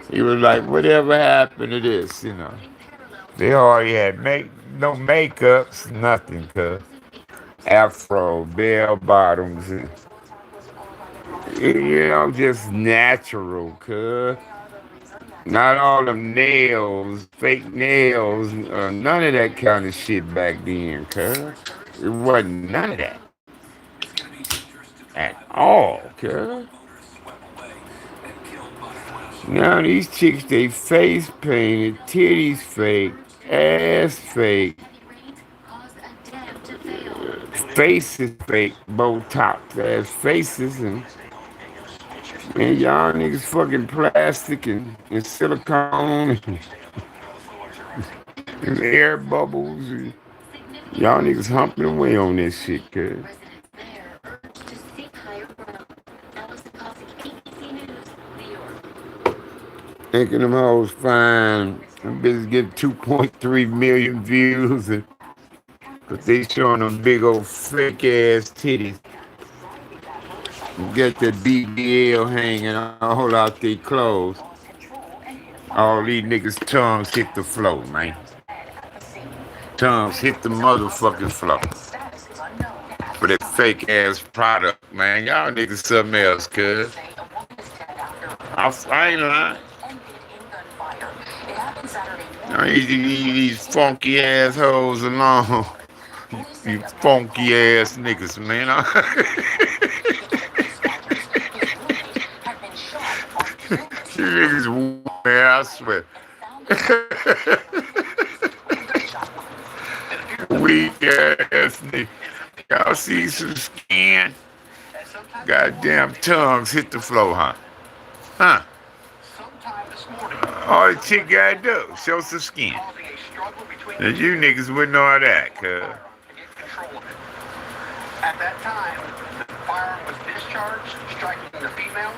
He was like, whatever happened to this, you know. They already had no makeups, nothing, cuz. afro, bell bottoms, and, just natural, cuz. Not all them nails, fake nails, none of that kind of shit back then, cuz. It wasn't none of that at all, cuz. Now these chicks, they face painted, titties fake, ass fake, faces fake, Botox ass faces, and y'all niggas fucking plastic and silicone and air bubbles. And y'all niggas humping away on this shit, cuz. Thinking them hoes fine. Them bitches get 2.3 million views, and but they showing them big old fake ass titties. Get the BBL hanging all out their clothes. All these niggas' tongues hit the floor, man. Tongues hit the motherfucking floor. For that fake ass product, man. Y'all niggas something else, cuz. I ain't lying. I need to leave these funky assholes alone. You funky ass niggas, man. You niggas, man, I swear. Weak ass niggas. Y'all see some skin? Goddamn tongues hit the floor, huh? Huh? All the chick gotta do, show some skin. And you niggas wouldn't know how that, cuz. At that time, the firearm was discharged, striking the female,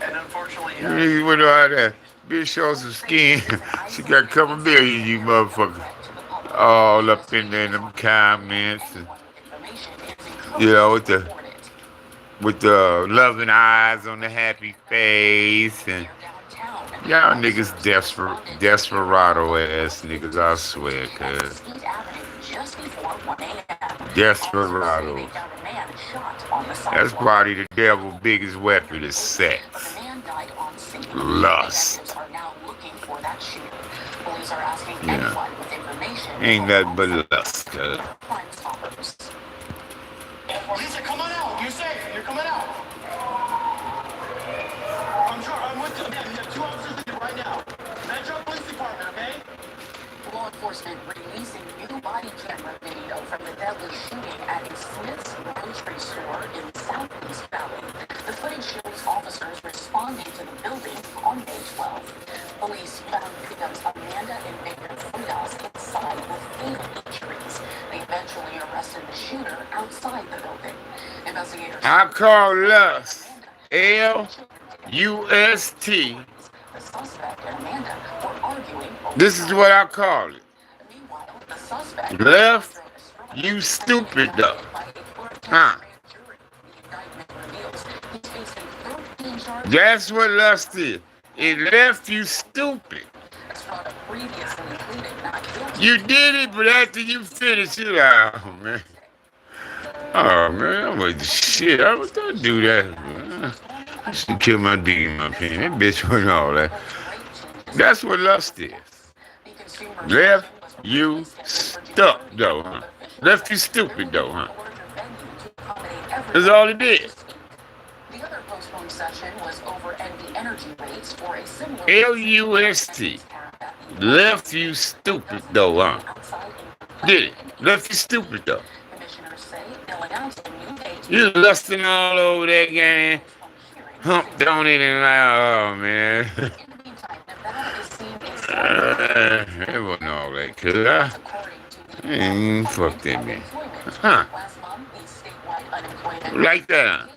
and unfortunately, You niggas wouldn't know how that. Bitch, show some skin. She got a couple million, you motherfuckers. All up in there in them comments. And, with the loving eyes on the happy face. And y'all niggas desperado ass niggas, I swear, cuz. Desperados. That's probably the devil's biggest weapon is sex. Lust. Yeah. Ain't nothing but lust, cuz. Lisa, come on out. You're safe. You're coming out. I'm with you. Man, we have 2 officers with you right now. Metro Police Department, okay? Law enforcement releasing new body camera video from the deadly shooting at a Smith's grocery store in Southeast Valley. The footage shows officers responding to the building on May 12th. Police found victims Amanda and Baker Frias inside with fatal injuries. They eventually arrested the shooter outside the building. Investigators. I call lust L-U-S-T. The suspect and Amanda were arguing. This is what I call it. Left, you stupid though. Huh? That's what lust is. It left you stupid. You did it, but after you finished it, oh man. Oh man, I'm like shit. I was gonna do that. I should kill my dick in my pen. That bitch wasn't all that. That's what lust is. Left you stuck though, huh? Left you stupid though, huh? That's all it did. The other postponed session was over NV energy rates for a similar L-U-S-T. Left you stupid though, huh? Did it? Left you stupid though. Commissioners say they'll announce a new date. You lusting all over that game, humped on it and like, oh man. It wasn't all that, cuz fuck that man. Huh? Like that.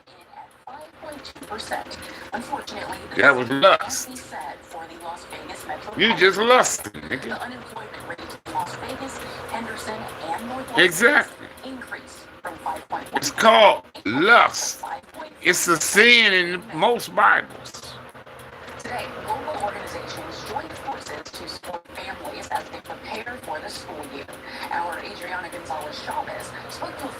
That was lust. You just lusted, nigga. Exactly. It's called lust. It's a sin in most Bibles. Today, local organizations join forces to support families as they prepare for the school year. Our Adriana Gonzalez Chavez spoke to a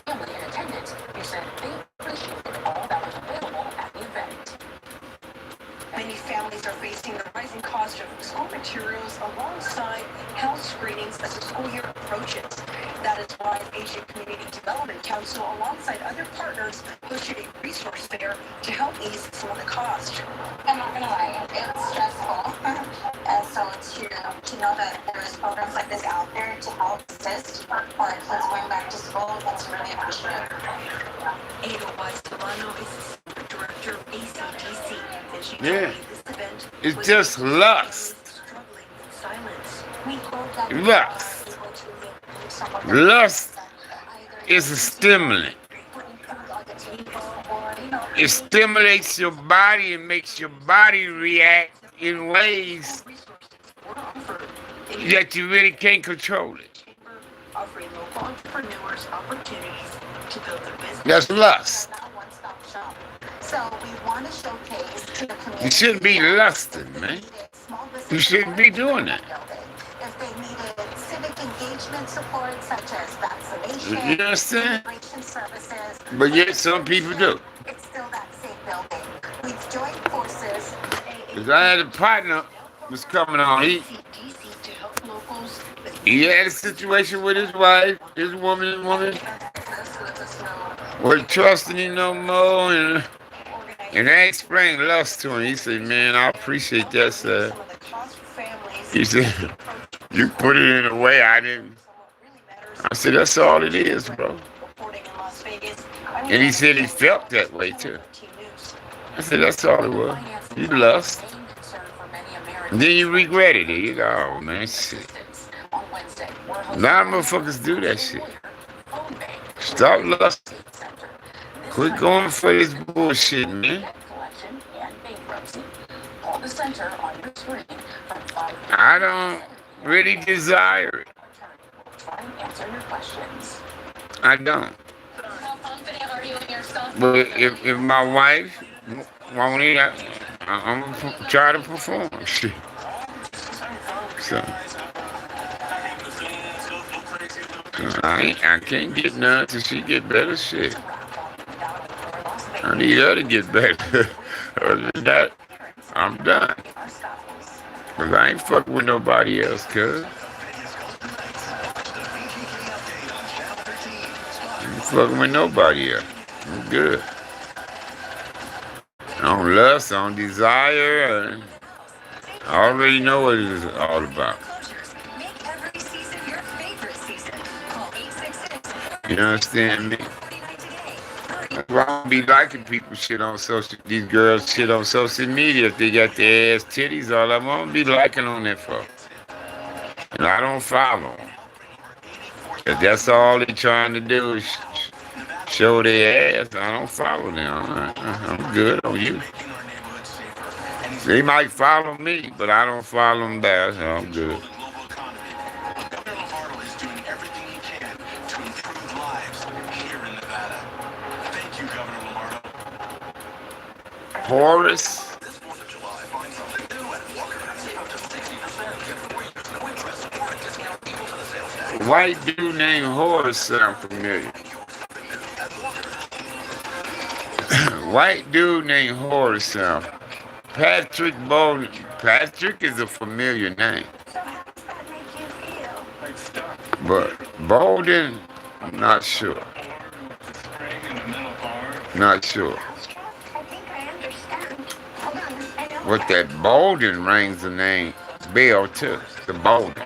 Asian Community Development Council, alongside other partners, hosted a resource fair to help ease some of the cost. I'm not gonna lie, it's stressful. And so to know that there is programs like this out there to help assist our kids going back to school, that's really appreciated. Ada Wise Delano is the director of ACDC, and she Yeah. told me this event It's was just lust. struggling in silence. We hope that Lust. we are able to include some of the Lust either is a stimulant. putting food on the table or, It stimulates your body and makes your body react in ways that you really can't control it. Offering local entrepreneurs opportunities to build their business. That's lust. not a one-stop shop. So we want to showcase to the community. You shouldn't be lusting, man. You shouldn't be doing that. If they needed civic engagement support such as vaccination, You understand? immigration services, But yet some people do. it's still that same building. We've joined forces. Because I had a partner was coming on. ACDC to help locals with He had a situation with his wife, his woman, wasn't trusting him no more. And I explained lust to him. He said, man, I appreciate that, sir. some of the cost for families. He said, you put it in a way I didn't. I said, that's all it is, bro. Reporting in Las Vegas. And he said he felt that way, too. I said, that's all it was. You lust. And then you regretted it. You go, oh, man, shit. A lot of motherfuckers do that shit. Stop lusting. Quit going for this bullshit, man. I don't really desire it. I don't. But if my wife want it, I'm gonna try to perform. Shit. So I can't get none till she get better. Shit. I need her to get better. Other than that, I'm done. Cause I ain't fucking with nobody else, cuz. I ain't fucking with nobody else. I'm good. I don't lust, I don't desire. I already know what it is all about. Make every season your favorite season. Call 866 You understand me? That's why I don't be liking people shit on these girls shit on social media if they got their ass titties all I won't be liking on that for. And I don't follow them. If that's all they trying to do is show their ass, I don't follow them. I'm good on you. They might follow me, but I don't follow them back, so I'm good. Horace. White dude named Horace sound familiar. White dude named Horace sound. Patrick Bolden. Patrick is a familiar name. So how does that make you feel? But Bolden, I'm not sure. Not sure. I think I understand. Hold on, I know. What that Bolden rings the name bell too. The Bolden.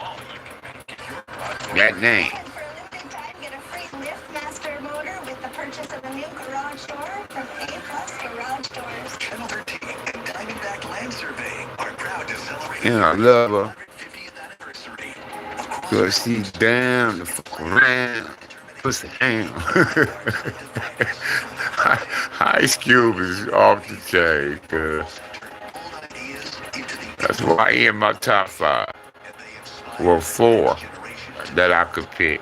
That name. And for a limited time, get a free LiftMaster motor with the purchase of a new garage door from A-Plus Garage Doors. Channel 13 and Diamondback Land Survey are proud to celebrate Yeah, I love her. 50th anniversary. Cause she's down to fuck around. Pussy down. Ice Cube is off the chain, cuz. That's why he in my top 5. Well, 4 that I could pick.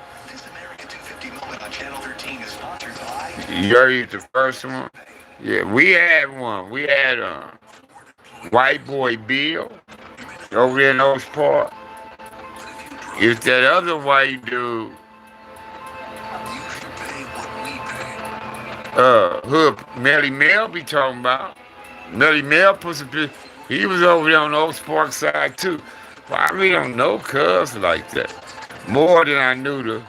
You heard the first one? Yeah, we had one. We had White Boy Bill over there in Oaks Park. It's that other white dude. Who Melly Mel be talking about. Melly Mel he was over there on the Oaks Park side too. Well, I really don't know cuz like that. More than I knew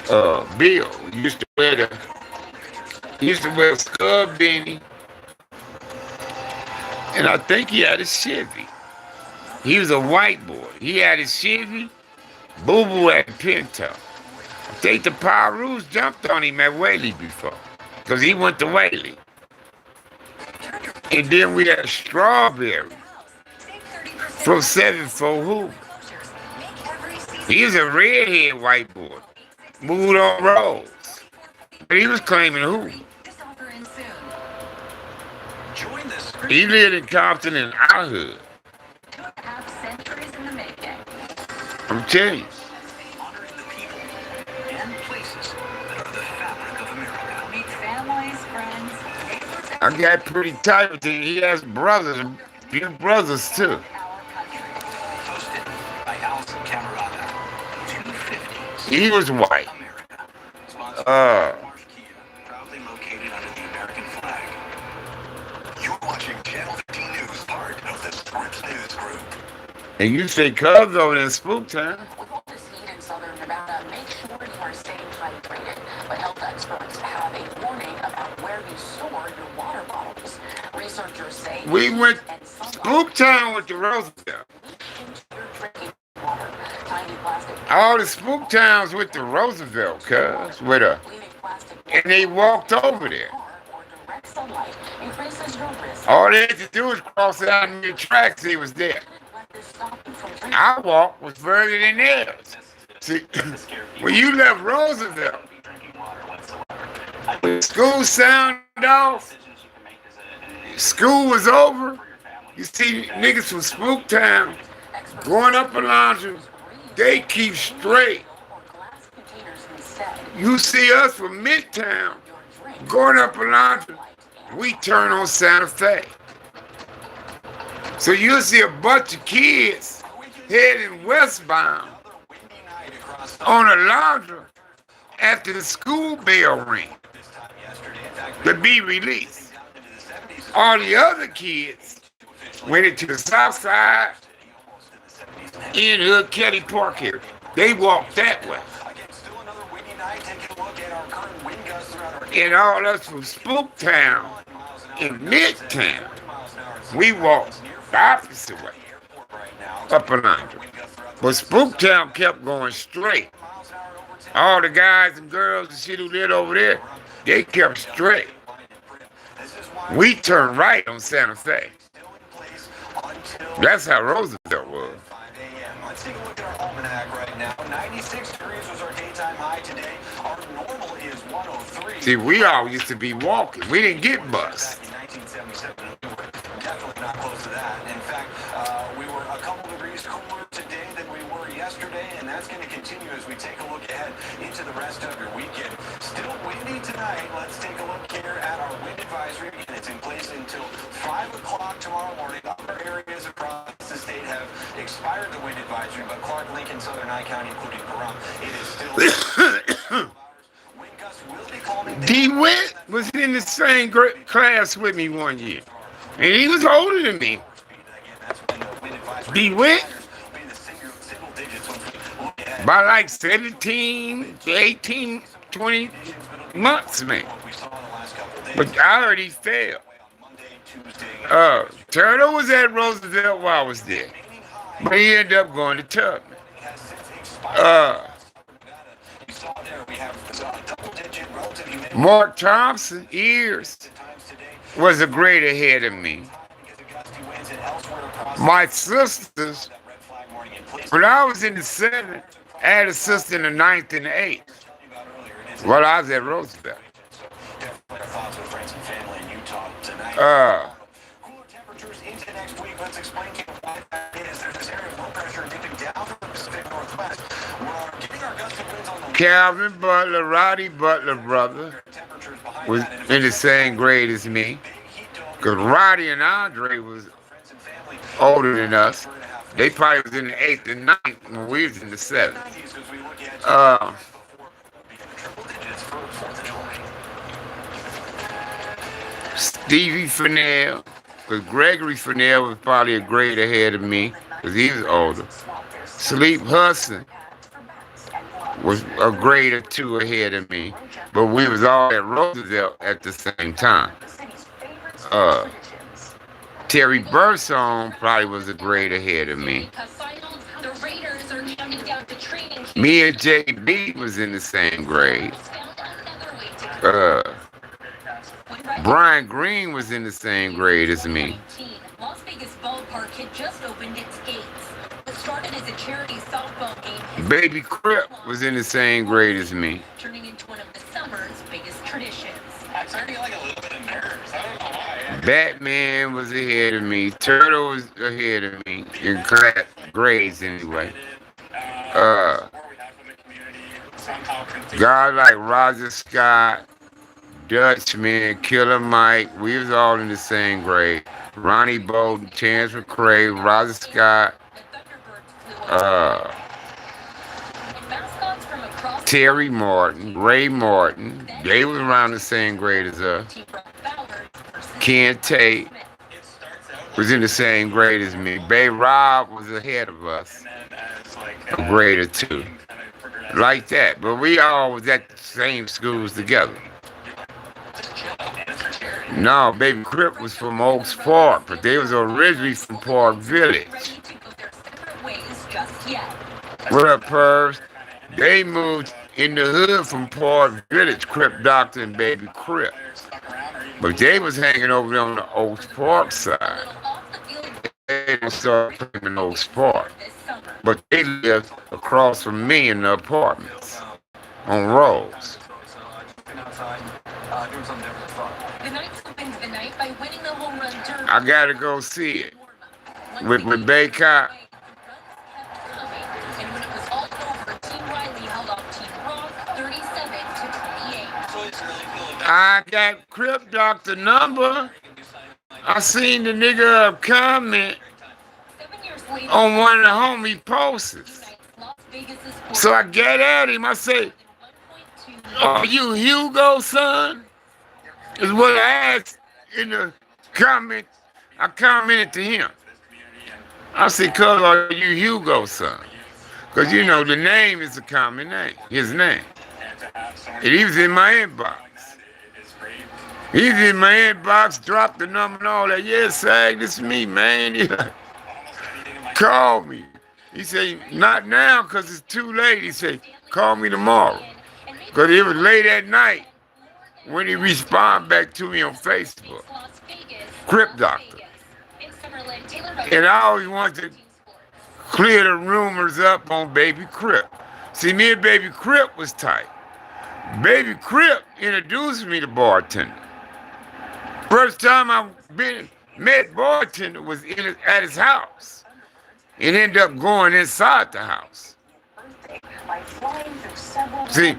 Bill used to wear a scrub beanie, and I think he had a Chevy. He was a white boy. He had a Chevy. Boo Boo had a Pinto. I think the Pyrus jumped on him at Whaley before, because he went to Whaley. And then we had Strawberry from 7-4 Who. He was a redhead white boy. Moved on roads. But he was claiming Who. He lived in Compton and our hood. I'm telling you. Honoring the people and places that are the fabric of America. Meet families, friends, neighbors, I got pretty tight with him. He has brothers, a few brothers too. our country. Hosted by Allison Camerata. 250s. He was white. America. Sponsored by Uh, Marsh Kia, proudly located under the American flag. You're watching Channel 15 News, part of the Scripps News Group. and you say Cubs over there in Spooktown. With all this heat in southern Nevada, make sure you are staying hydrated. But health experts have a warning about where you store your water bottles. Researchers say We went and sunlight Spooktown with the Roosevelt. leach into your drinking water. Tiny plastic All the Spooktowns with the Roosevelt, cuz, with a, leaving plastic and they walked over there. or direct sunlight increases your risk. All they had to do was cross out in the tracks, he was there. Let this stop you from drinking. Our walk was further than theirs. See, when you left Roosevelt, when school sounded off, school was over, you see niggas from Spooktown going up a laundry, they keep straight. Or glass containers instead. You see us from Midtown going up a laundry, we turn on Santa Fe. So you'll see a bunch of kids heading westbound on a laundry after the school bell ring to be released. All the other kids went into the south side in Hood Kelly Park area. They walked that way. And all us from Spooktown in Midtown, we walked the opposite way, up a laundry. But Spooktown kept going straight. All the guys and girls and shit who lived over there, they kept straight. We turned right on Santa Fe. That's how Roosevelt was. Let's take a look at our almanac right now. 96 degrees was our daytime high today. Our normal is 103. See, we all used to be walking. We didn't get bus. Back in 1977, we were definitely not close to that. In fact, we were a couple degrees cooler today than we were yesterday, and that's going to continue as we take a look ahead into the rest of your weekend. Still windy tonight. Let's take a look here at our wind advisory. Again, it's in place until 5 o'clock tomorrow morning. Other areas across the state have expired the wind advisory, but Clark, Lincoln, Southern Nye County, including Pahrump, it is still... Wind gusts will be calming down. DeWitt was in the same class with me one year. And he was older than me. DeWitt, by like 17 to 18, 20 months, man. But I heard he failed. Turtle was at Roosevelt while I was there. But he ended up going to Tubman. Mark Thompson, years, was a grade ahead of me. My sisters, when I was in the 7th, I had a sister in the 9th and the 8th. While I was at Roosevelt. Cooler temperatures into next week. Let's explain to you why that is. There's this area of low pressure dipping down from the Pacific Northwest. We're getting our gusty winds on the Calvin Butler, Roddy Butler brother, was in the same grade as me. Because Roddy and Andre was older than us. They probably was in the 8th and 9th when we was in the 7th. Stevie Fennell, because Gregory Fennell was probably a grade ahead of me, because he was older. Sleep Hudson was a grade or two ahead of me, but we was all at Roosevelt at the same time. Terry Burson probably was a grade ahead of me. Me and JB was in the same grade. Brian Green was in the same grade as me. Las Vegas ballpark had just opened its gates. What started as a charity softball game, Baby Crip was in the same grade as me. turning into one of the summer's biggest traditions. I'm starting to get like a little bit of nerves. I don't know why. Batman was ahead of me. Turtle was ahead of me in grades anyway. Guys like Roger Scott, Dutchman, Killer Mike, we was all in the same grade. Ronnie Bolton, Chance McCrae, Roger Scott, Terry Martin, Ray Martin, they was around the same grade as us. Ken Tate was in the same grade as me. Bay Rob was ahead of us, a grade or two. Like that, but we all was at the same schools together. No, Baby Crip was from Oaks Park, but they was originally from Park Village. What up, Purves? They moved in the hood from Park Village, Crip Doctor and Baby Crip. But they was hanging over there on the Oaks Park side. They started claiming Oaks Park. But they lived across from me in the apartments on Rose. I gotta go see it with Baycott. I got Crip Doctor number. I seen the nigga comment on one of the homie posts. So I get at him. I say, "Are you Hugo, son?" Is what I asked in the comment. I commented to him. I said, "Cuz, are you Hugo, son?" Because you know the name is a common name, his name. And he was in my inbox. He's in my inbox, dropped the number and all that. "Yeah, Sag, this is me, man." He like, call me. He said, "Not now because it's too late." He said, "Call me tomorrow." Because it was late at night when he responded back to me on Facebook. Crip Doctor. And I always wanted to clear the rumors up on Baby Crip. See, me and Baby Crip was tight. Baby Crip introduced me to bartender. First time I met bartender was at his house. It ended up going inside the house. See,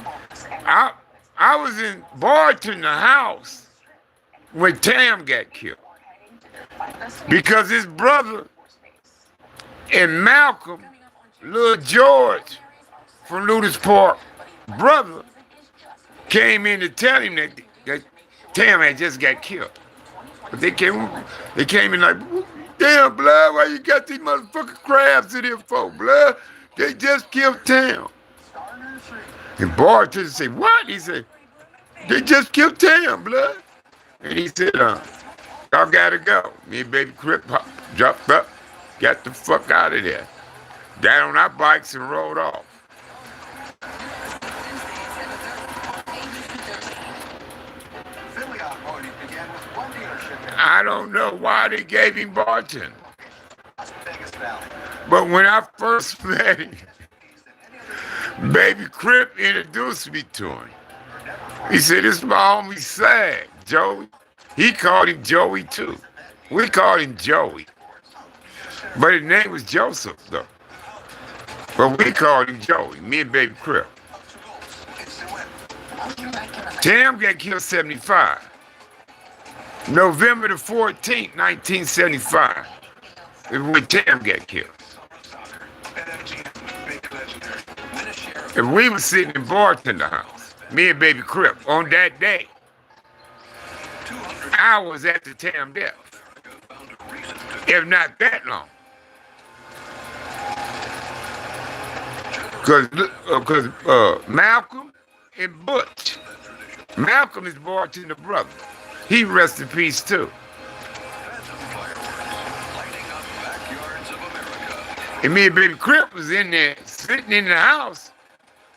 I was in bartender house when Tam got killed. Because his brother and Malcolm, Lil George from Ludus Park, brother, came in to tell him that Tam had just got killed. But they came in like, "Damn, blood, why you got these motherfucking crabs in here for, blood? They just killed Tam." And bartender said, "What?" He said, "They just killed Tam, blood." And he said, "Y'all gotta go." Me and Baby Crip jumped up, got the fuck out of there. Got on our bikes and rode off. I don't know why they gave him bartender. But when I first met him, Baby Crip introduced me to him. He said, "This is my homie Sag, Joey." He called him Joey too. We called him Joey. But his name was Joseph though. But we called him Joey, me and Baby Crip. Tam got killed 75. November the 14th, 1975, is when Tam got killed. And we were sitting in bartender house, me and Baby Crip, on that day. I was at the Tam death, if not that long. Malcolm and Butch. Malcolm is bartender brother. He rest in peace too. And me and Baby Crip was in there sitting in the house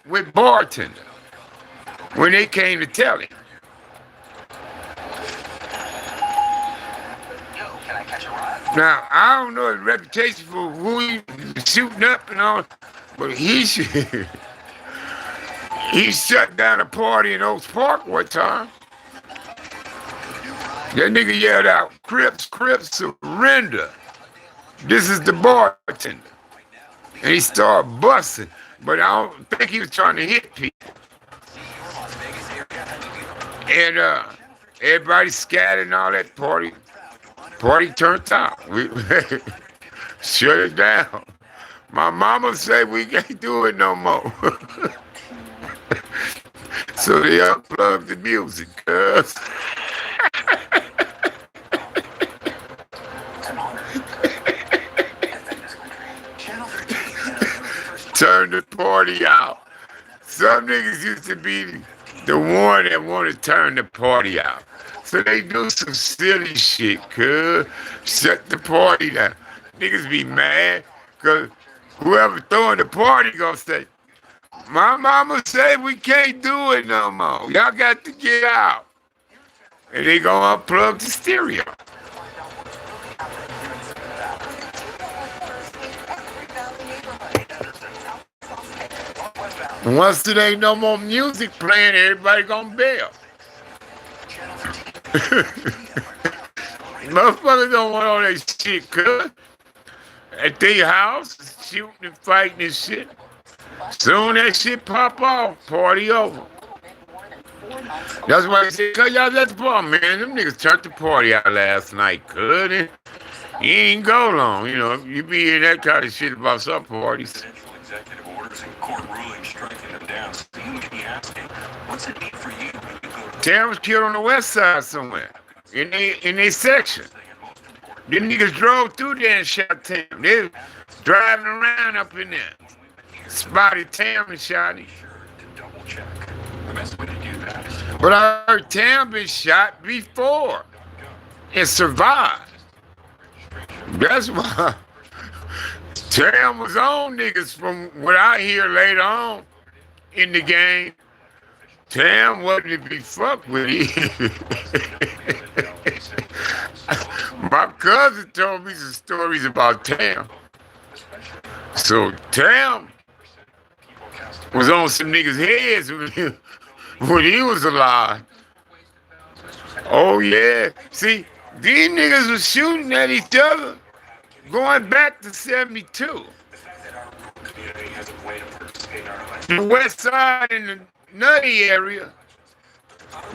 with bartender when they came to tell him. Now, I don't know his reputation for who he shooting up and all, but he he shut down a party in Oaks Park one time. That nigga yelled out, "Crips, Crips, surrender. This is the bartender." And he started busting, but I don't think he was trying to hit people. And everybody scattered and all that party. Party turned out. We shut it down. My mama said we can't do it no more. So they unplugged the music, cuz. Turn the party out. Some niggas used to be the one that want to turn the party out. So they do some silly shit, cuz. Shut the party down. Niggas be mad, cuz whoever throwing the party gonna say, "My mama said we can't do it no more. Y'all got to get out." And they gonna unplug the stereo. Once there ain't no more music playing, everybody gonna bail. Motherfuckers don't want all that shit, cuz. At their house, shooting and fighting and shit. Soon that shit pop off, party over. That's why they say, cuz y'all at the bar, man. Them niggas turned the party out last night, cuz. You ain't go long, you know. You be hearing that kind of shit about some parties. Executive orders and court rulings striking them down. So you may be asking, what's it mean for you when you go to Tam was killed on the west side somewhere. In their section. Them niggas drove through there and shot Tam. They was driving around up in there. Spotted Tam and shot him. to double check? The best way to do that is to But I heard Tam been shot before and survived. That's why Tam was on niggas from what I hear later on in the game. Tam wasn't to be fucked with. My cousin told me some stories about Tam. So Tam was on some niggas' heads when he was alive. Oh yeah. See, these niggas was shooting at each other going back to 72. The west side and the nutty area,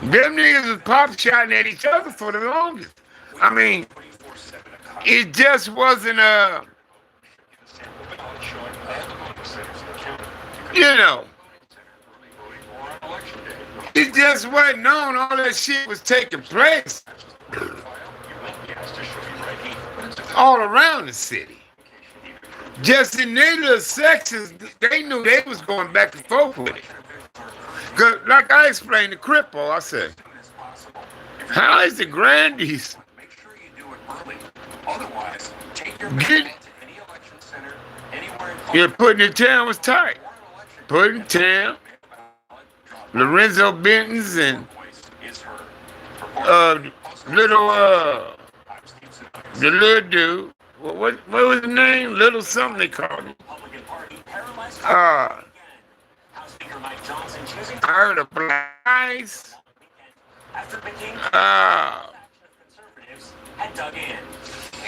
them niggas was pop shotting at each other for the longest. I mean, it just wasn't you know, it just wasn't known all that shit was taking place all around the city. Just in their little sections, they knew they was going back and forth with it. Cause like I explained to Crippo, I said, how is the Grandies putting it down was tight. Putting town, Lorenzo Benton's and the little dude. What was his name? Little something they called him. I heard of Black Ice.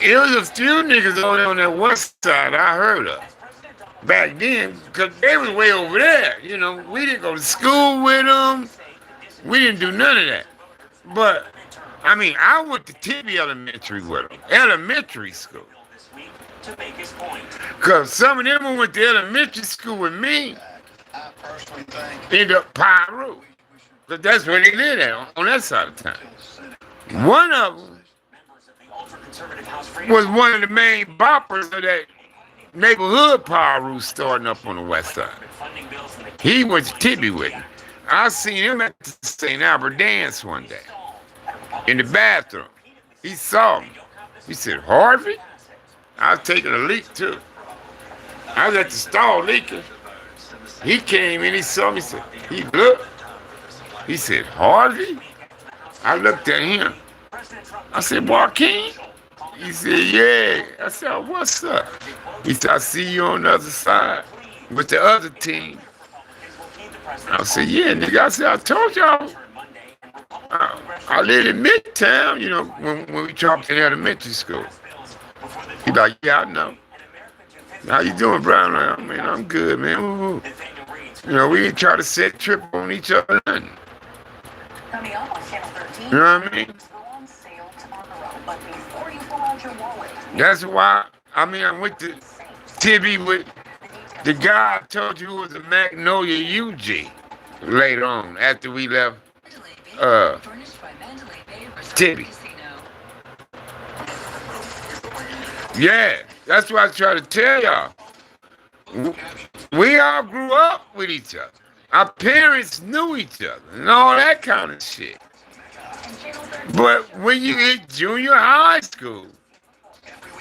It was a few niggas on that west side I heard of back then, because they was way over there. You know, we didn't go to school with them. We didn't do none of that. But, I mean, I went to Tibby Elementary with them. Elementary school. Because some of them who went to elementary school with me ended up Pyro. Because that's where they lived at, on that side of town. One of them was one of the main boppers of that neighborhood power route starting up on the west side. He went to Tibby with me. I seen him at the St. Albert dance one day in the bathroom. He saw me. He said, Harvey? I was taking a leak too. I was at the stall leaking. He came in, he saw me, he looked. He said, Harvey? I looked at him. I said, Joaquin? He said, yeah. I said, oh, what's up? He said, I see you on the other side with the other team. I said, yeah, nigga. I said, I told y'all. I live in Midtown, you know, when we dropped in elementary school. He like, yeah, I know. How you doing, Brian? I mean, I'm good, man. Woo-hoo. You know, we didn't try to set trip on each other. Nothing. You know what I mean? That's why, I mean, I went to Tibby with the guy I told you who was a Magnolia UG later on, after we left Tibby. Yeah, that's what I try to tell y'all. We all grew up with each other. Our parents knew each other and all that kind of shit. But when you hit junior high school,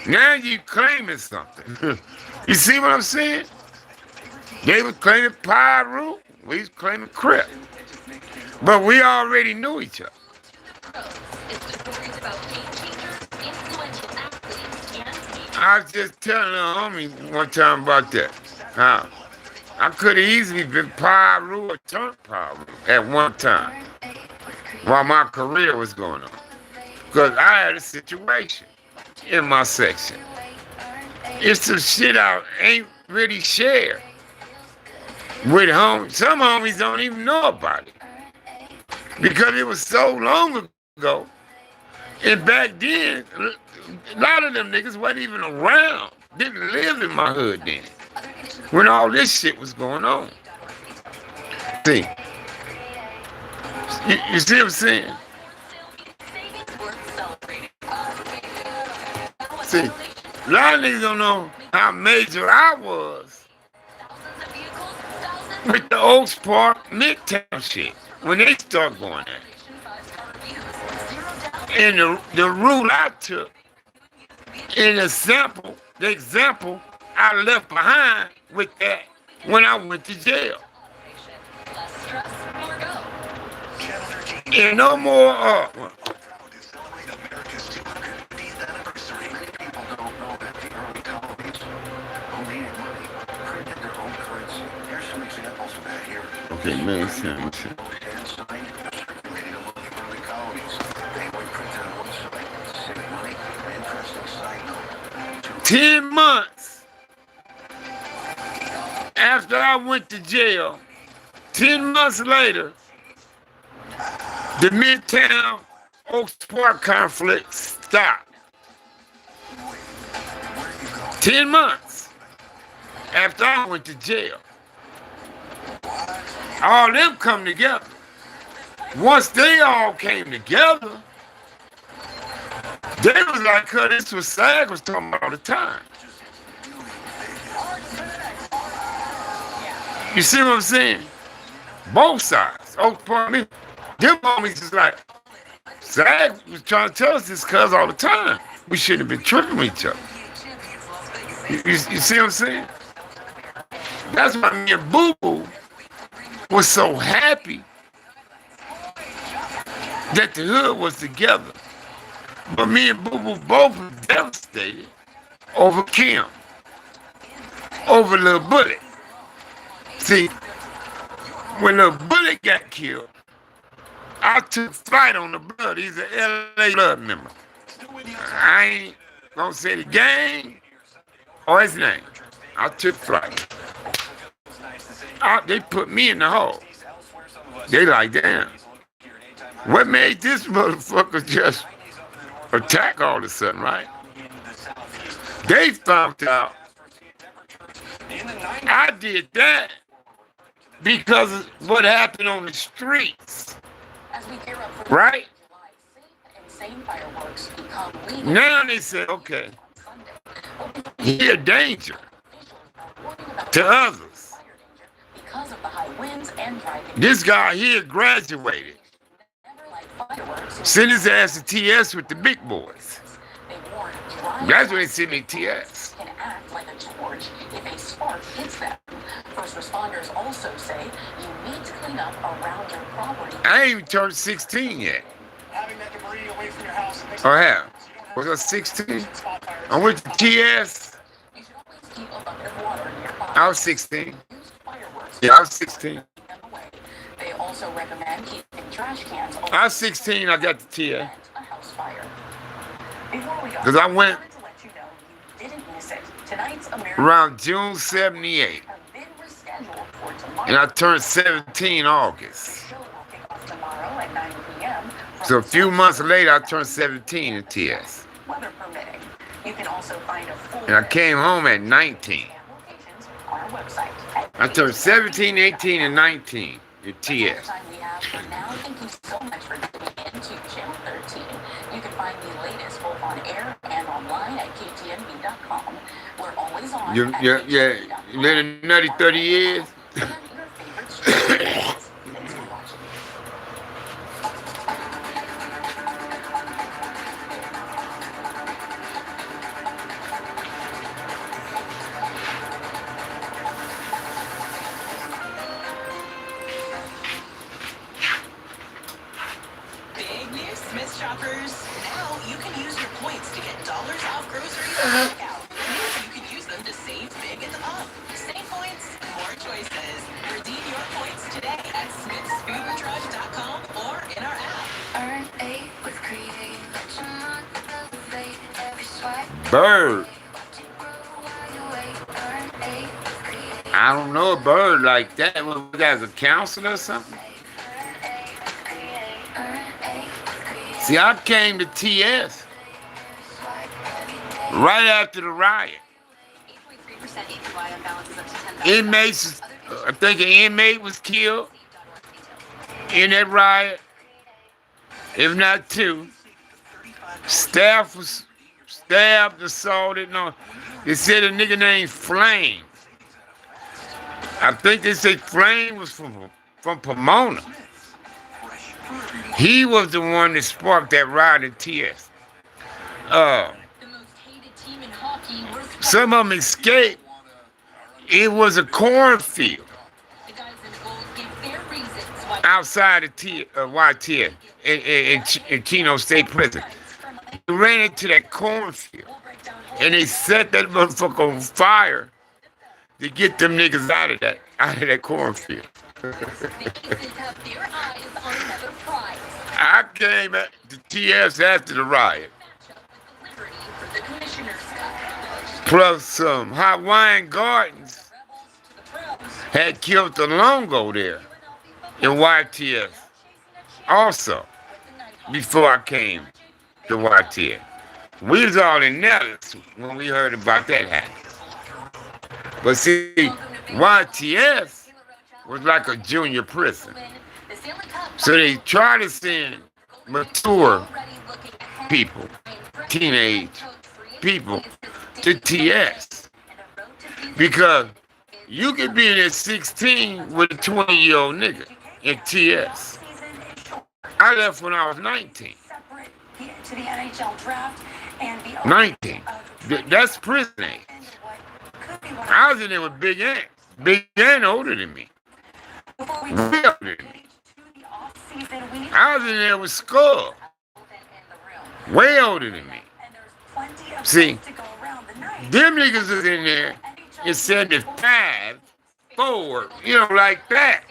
now you claiming something. You see what I'm saying? They was claiming Pyro, we was claiming Crip. But we already knew each other. I was just telling a homie one time about that. How I could have easily been Pyro or turned Pyro at one time while my career was going on. Because I had a situation in my section. It's some shit I ain't really shared with homies. Some homies don't even know about it. Because it was so long ago. And back then, a lot of them niggas wasn't even around. Didn't live in my hood then. When all this shit was going on. See? You see what I'm saying? See, a lot of niggas don't know how major I was with the Oaks Park Midtown shit when they start going at it. And the route I took, and the example I left behind with that when I went to jail. And no more, okay, man, Sam. 10 months after I went to jail, 10 months later, the Midtown Oaks Park conflict stopped. 10 months after I went to jail. All them come together. Once they all came together, they was like, cause this was SAG was talking about all the time. You see what I'm saying? Both sides. Oaks Park, them homies is like, SAG was trying to tell us this cuz all the time. We shouldn't have been tripping with each other. You see what I'm saying? That's why me and Boo Boo was so happy that the hood was together. But me and Boo Boo both were devastated over Kim, over Lil Bullet. See, when Lil Bullet got killed, I took flight on the blood. He's an LA blood member. I ain't gonna say the gang or his name. I took flight. They put me in the hole. They like, damn, what made this motherfucker just attack all of a sudden, right? They found out I did that because of what happened on the streets, right? Now they say, okay, he a danger. to others. Because of the high winds and driving. This guy here graduated. Sent his ass to TS with the big boys. That's when they sent me TS. Can act like a torch if a spark hits them. First responders also say you need to clean up around your property. I ain't even turned 16 yet. Having that debris away from your house makes Or have. Was I 16? I went to TS. You should always keep a bucket of water nearby. I was 16. Use fireworks. Yeah, I was 16. They also recommend keeping trash cans. I was 16, I got the TS. A house fire. Before we go, Because I went wanted to let you know you didn't miss it. Tonight's American around June 78. have been rescheduled for tomorrow. And I turned 17 August. The show will kick off tomorrow at 9 p.m. So a few months later, I turned 17 in TS. Weather permitting. You can also find a full And I came home at 19. locations on our website. at I turned 17, 18, and 19 in That's TS. all the time we have for now. Thank you so much for tuning in to Channel 13. You can find the latest both on air and online at ktnv.com. We're always on. You been a nutty 30 years? And your favorite streaming services. Thanks for watching. Big news, Smith shoppers. Now you can use your points to get dollars off groceries at checkout. You can use them to save big at the pump. Same points, more choices. Redeem your points today at smithsfoodandrugs.com or in our app. Earn 8 with Create. Let your mind elevate. Every swipe. Bird. Watch it grow while you wait. Earn 8 with Create. I don't know a bird like that. What, you guys a counselor or something? See, I came to TS right after the riot. 8.3% APY on balances up to $10,000. Inmates, I think an inmate was killed in that riot, if not two. Staff was stabbed, assaulted. No, they said a nigga named Flame. I think they said Flame was from Pomona. He was the one that sparked that riot in TS. The most hated team in hockey. Some of them escaped. It was a cornfield The guys in gold gave their reasons why. outside of YTS in Chino State Prison. They ran into that cornfield and they set that motherfucker on fire to get them niggas out of that cornfield. The Aces have their eyes on another prize. I came to TS after the riot. Matchup with the Liberty for the Commissioner's Cup. Plus some Hawaiian Gardens Rebels to the pros. had killed the Longo there in YTS also before I came to YTS. We was all in Nellis when we heard about that happening. But see, YTS was like a junior prison. So they try to send mature people, teenage people, to TS. Because you could be in at 16 with a 20-year-old nigga in TS. I left when I was 19. To the NHL draft and the 19. That's prison age. I was in there with Big Ant. Big Ant older than me. Way older than me. I was in there with Skull. Way older than me. See, them niggas is in there in 75, 4, like that.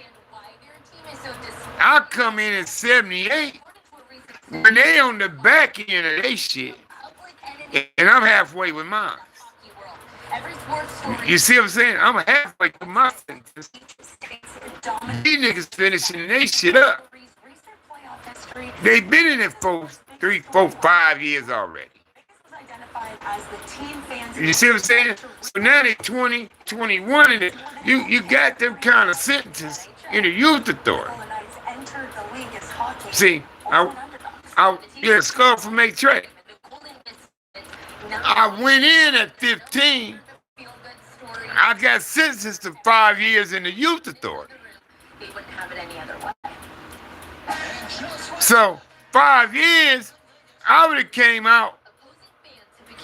I come in at 78 when they on the back end of they shit, and I'm halfway with mine. You see what I'm saying? I'm halfway through my sentence. These niggas finishing they shit up. They been in it for 3, 4, 5 years already. You see what I'm saying? So now they 20, 21 in it. You got them kind of sentences in the youth authority. See, Skull from Make Trade. I went in at 15 I got sentenced to 5 years in the youth authority. They wouldn't have it any other way. So 5 years, I would have came out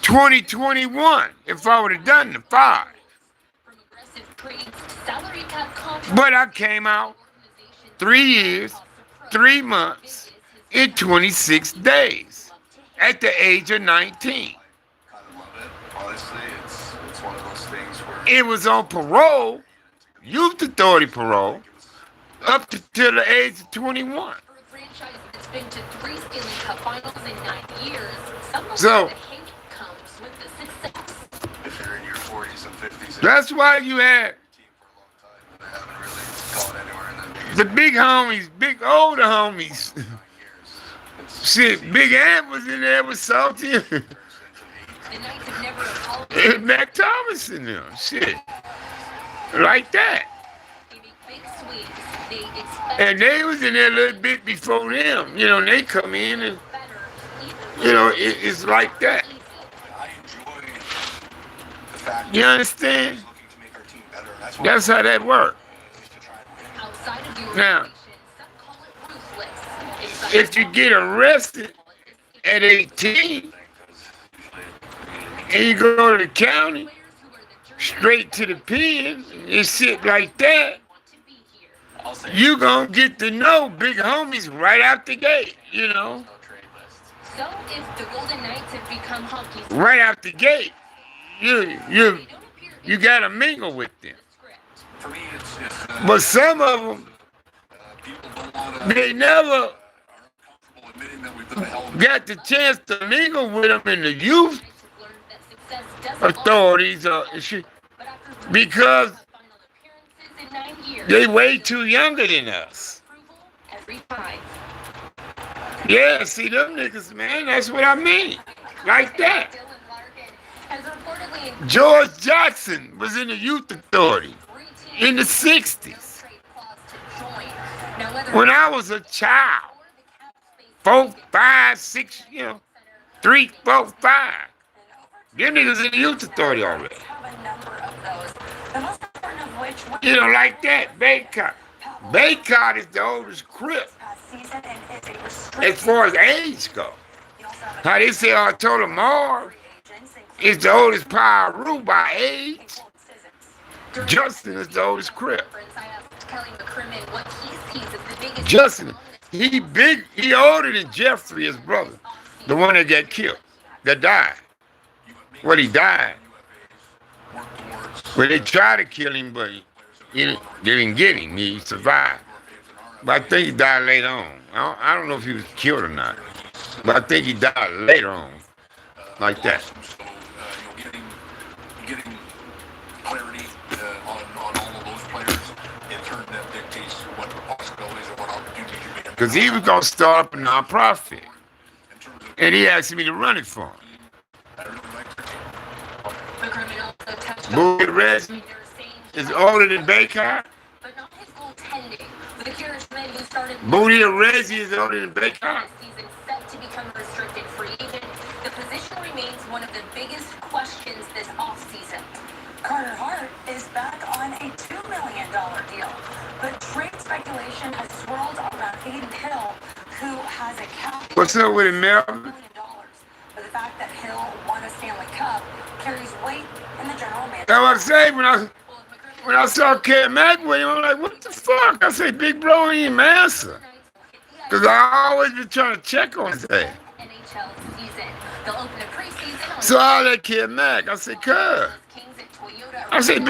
2021 if I would have done the 5. From aggressive trades to salary cap contracts. But I came out 3 years, 3 months, in 26 days at the age of 19. Kind of love it. Honestly, it's one of those things where It was on parole, youth authority parole, up to till the age of 21. For a franchise that's been to 3 Stanley Cup finals in 9 years, some of So- the hate comes with the success. if you're in your 40s and 50s, and That's why you had team for a long time, but they haven't really gone anywhere in the the big homies, big older homies. 9 years. Shit, Big Ant was in there with Salty. The Knights have never apologized. Mac Thomas in there. Shit. Like that. They make big swings. They expect And they was in there a little bit before them. You know, and they come in and, better, even you know, it's like that. easy. I enjoy the fact You understand? looking to make our team better. That's why That's how that works. to try and win. Outside of the Now, organization, some call it ruthless. Inside If you get arrested at 18 and you go to the county, players who are the journey straight to the pen, and shit like that, want to be here. I'll say you gonna get to know big homies right out the gate, you know? no trade list. So if the Golden Knights have become hockey's Right out the gate. You they don't appear gotta mingle with them. script. For me, it's But some of them, people don't want to they never admitting that we've done a hell of a got the chance to mingle with them in the youth Knights have learned that success doesn't authorities shit, but after 3 because final appearances in 9 years, they way too younger than us. approval every time. Yeah, see them niggas, man, that's what I mean. Like that. Dylan Larkin has reportedly George Jackson was in the youth authority agreed in the to 60s. trade clause to join. Now whether When I was a child, 4, 5, 6, 3, 4, 5. Them niggas in the youth authority already. Have a number of those. The most important of which was You know, like that, Baycott. Baycott is the oldest crip past season and is a as restricted. far as age go. You also have How they say Artola Marv agents, is the oldest Pyro by age. including Justin is the oldest crip. I asked Kelly McCrimmon what he sees as the biggest Justin, he older than Jeffrey, his brother. The one that got killed, that died. Well, he died. Well, they tried to kill him, but they didn't get him. He survived. But I think he died later on. I don't know if he was killed or not. But I think he died later on. Like that. So, getting clarity on all of those players in turn that dictates what possibilities and what opportunities you may have. Because he was going to start up a nonprofit. In terms of And he asked me to run it for him. I really like their team. McCrimmon also touched on Boogie Reggie is older than Baycott. but not his goaltending. With the Irishman who started Boogie Reggie is older than Baycott. this season set to become a restricted free agent, the position remains one of the biggest questions this offseason. Carter Hart is back on a $2 million deal. But trade speculation has swirled around Aiden Hill, who has a cap What's up with it, $1 Melvin? million. But the fact that Hill won a Stanley Cup carries weight in the general manager. That's what I say when I saw Ken Mack with him, I'm like, what the fuck? I say, big bro ain't answer. Because I always been trying to check on his ass. NHL season. They'll open a preseason on So I let Ken Mack. I said, cuz. Kings at Toyota I said,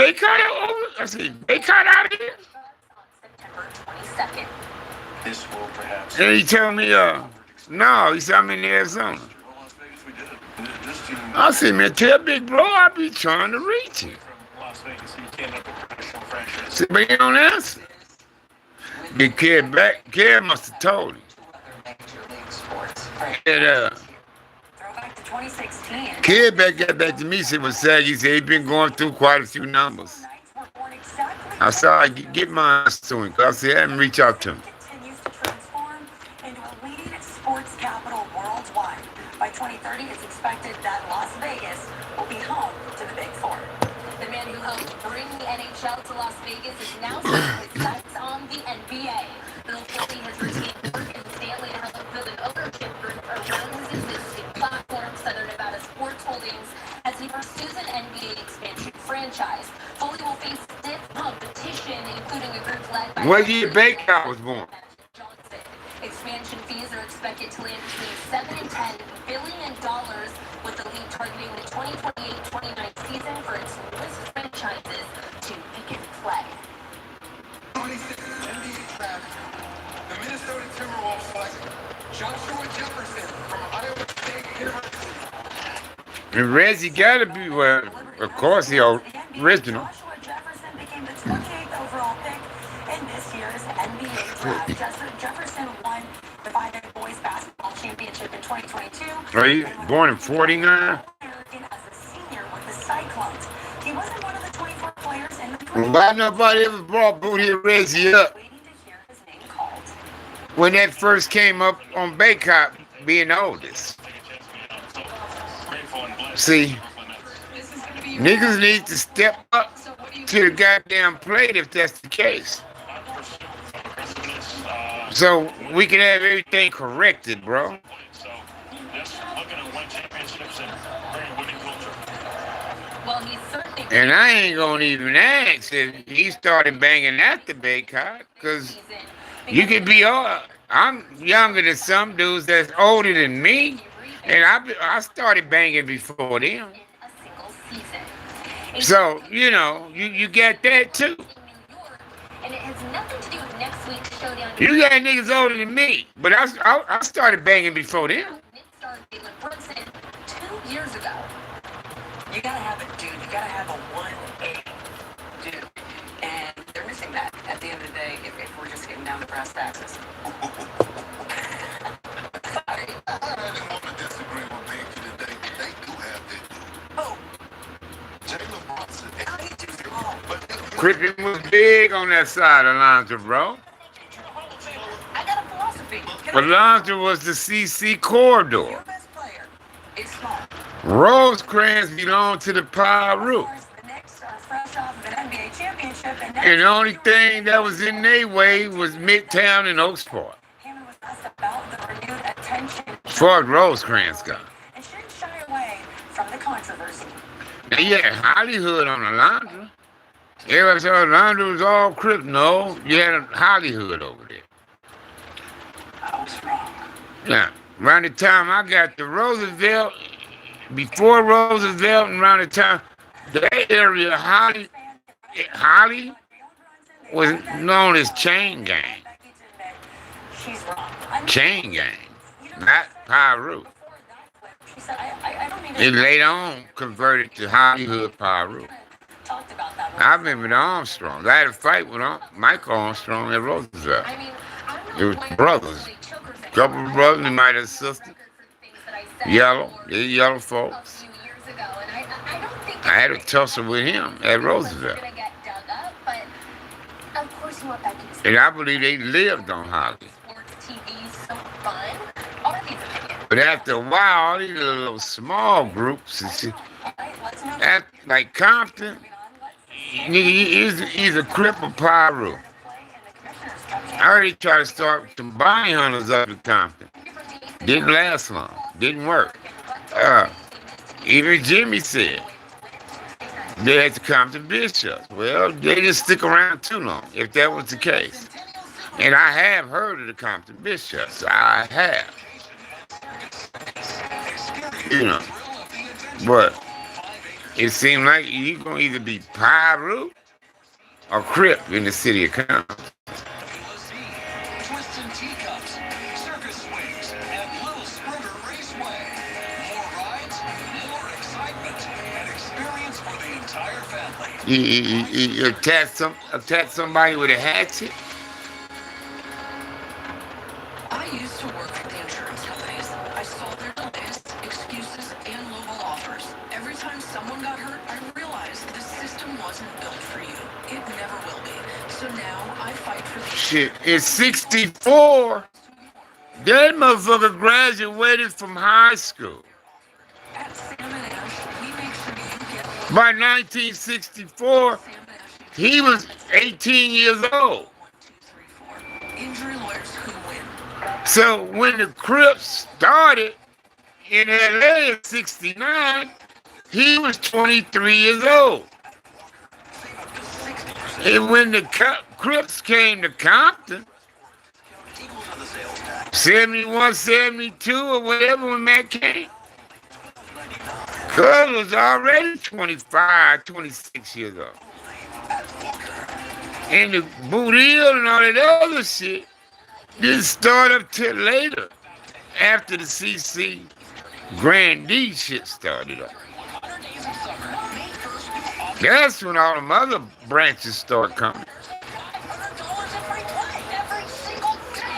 Baycott out of here? on September 22nd. This will perhaps. And he told me, no. He said, I'm in Arizona. Well, Las Vegas, we did it. This team. I said, man, tell big bro I be trying to reach him. From Las Vegas, he came up with a professional franchise. I said, but he don't answer. Big Kid must have told him. And, Throwback to 2016. Kid got back to me, said, he said he been going through quite a few numbers. Knights were born exactly I said, I get mine to him, because I said, have him reach out to him. continues to transform into a leading sports capital worldwide. By 2030, it's expected that Las Vegas will be home to the Big Four. The man who helped bring the NHL to Las Vegas is now setting his sights on the NBA. Bill Foley has retained Morgan Stanley to help build an ownership group around his existing platform, Southern Nevada Sports Holdings, as he pursues an NBA expansion franchise. Foley will face stiff competition, including a group led by What year Baker was born? Johnson. Expansion fees are expected to land between $7 and $10 billion, with the league targeting the 2028-29 season for its newest franchises to begin play. 26 NBA draft. The Minnesota Timberwolves select Joshua Jefferson from Iowa State University. And Reggie gotta be, well, of course, the original. Joshua Jefferson became the 28th overall pick in this year's NBA draft. Jefferson won the 5A boys basketball championship in 2022. Are you born in 49? As a senior with the Cyclones. He wasn't one of the 24 players in the Why nobody ever brought Booty Reggie up? waiting to hear his name called. When that first came up on Baycott being the oldest. See, niggas need to step up to the goddamn plate if that's the case. So we can have everything corrected, bro. Well, he's certainly And I ain't gonna even ask if he started banging after Baycott, because you could be all. I'm younger than some dudes that's older than me, and I started banging before them. a single season. So you got that too. And it has nothing to do with next week's showdown. You got niggas older than me, but I started banging before them. Star Jalen Brunson 2 years ago. You gotta have a dude. You gotta have a 1A dude. And they're missing that at the end of the day if we're just getting down to brass taxes. Sorry. I didn't want to disagree with Baker today. They do have that dude. Oh, Jalen Brunson. how do you do wrong? Crippen was big on that side of Alonzo, bro. I got a philosophy. Alonzo was the CC corridor. Your best player is small. Rosecrans belonged to the Pyru. The Knicks are fresh off of an NBA championship, and And the only thing that was in their way was Midtown and Oaks Park. Hammond was asked about the renewed attention As far as Rosecrans go. and shouldn't shy away from the controversy. Now, yeah, Hollywood on Alonzo. Everybody said Alonzo was all Crip. No, you had a Hollywood over there. I was wrong. Now, around the time I got to Roosevelt, before Roosevelt and around the time, that area, Holly was known as Chain Gang. She's wrong. Chain Gang, not Pyru. She said, I don't need It to later on converted to Hollywood Pyru. talk about that. I remember the Armstrongs. I had a fight with Mike Armstrong at Roosevelt. I mean, I'm It was brothers. Couple of brothers, and might have a sister. Yellow. They're yellow folks. I had a tussle with him at Roosevelt. And I believe they lived on Holly. But after a while, all these little small groups, and shit, like Compton, nigga, he's a Crip of Pyru. I already tried to start some bounty hunters up in Compton. Didn't last long. Didn't work. Even Jimmy said they had to come to Bishops. Well, they didn't stick around too long, if that was the case. And I have heard of the Compton Bishops. I have. But it seemed like you're going to either be Pyru or Crip in the city of Compton. Twisting teacups, circus swings, and Little Sprinter Raceway. More rides, more excitement, and experience for the entire family. You attack somebody with a hatchet? I used to work for the insurance companies. I saw their delays, excuses, and lowball offers. Every time someone got hurt, I realized the system wasn't built for you. It never will be. So now I fight for the Shit, it's 64. That motherfucker graduated from high school. At Sam and Ash, we make sure you get By 1964, he was 18 years old. Injury lawyers who win. So when the Crips started in LA in 69, he was 23 years old. And when the Crips came to Compton, 71, 72, or whatever when that came, Cuz was already 25, 26 years old. And the Boot Hill and all that other shit didn't start up till later, after the CC Grandee shit started up. That's when all them other branches started coming.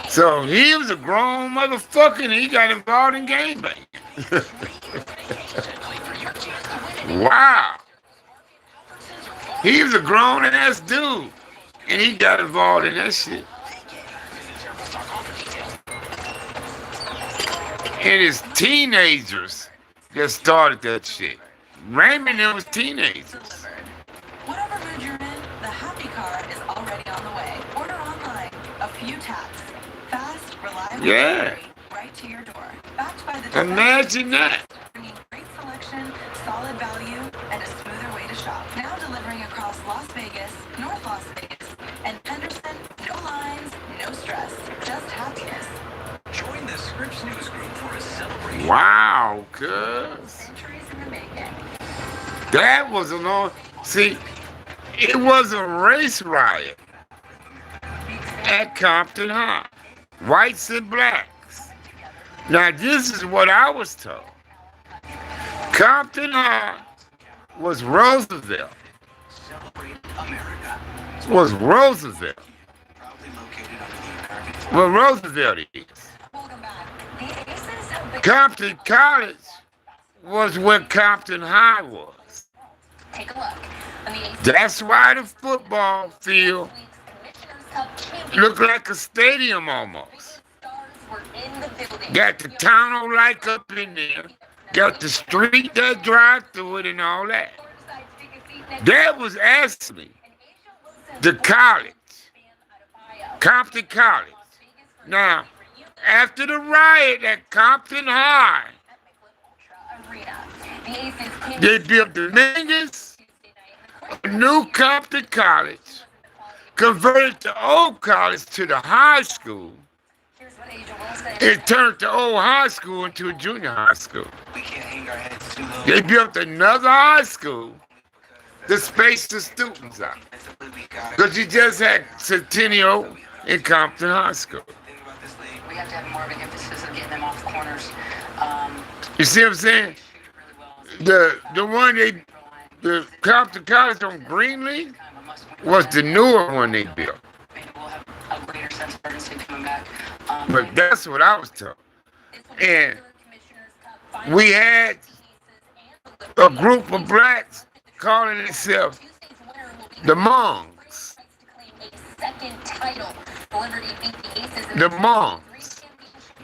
So he was a grown motherfucker and he got involved in gangbanging. Wow. He was a grown ass dude and he got involved in that shit. And it's teenagers that started that shit. Raymond, them was teenagers. Whatever mood you're in, the Happy Car is already on the way. Order online. A few taps. Fast, reliable, Yeah. right to your door. Backed by the Imagine that. bringing great selection, solid value, and a smoother way to shop. Now delivering across Las Vegas, North Las Vegas, and Henderson. No lines, no stress, just happiness. Join the Scripps News Group for a celebration. Wow, cuz. Centuries in the making. That was a long. See, it was a race riot at Compton High. Whites and blacks. Now, this is what I was told. Compton High was Roosevelt. Was Roosevelt. Well, Roosevelt is. Welcome back. The Aces have been... Compton College was where Compton High was. Take a look. On the AC That's why the football field Commissioner's Cup champions looked like a stadium almost. stars were in the building. Got the town like up in there. Got the street that drive through it and all that. That was actually the college. Compton College. Now, after the riot at Compton High, they built the biggest new Compton College, converted the old college to the high school. It turned the old high school into a junior high school. We can't hang our heads too low. They built another high school to space the students out. Because you just had Centennial in Compton High School. We have to have more of an emphasis on getting them off corners. You see what I'm saying? The one the Compton College on Greenlee was the newer one they built. Maybe we'll have a greater sense of urgency coming back. But that's what I was told. And we had a group of blacks calling themselves the Monks. The Monks.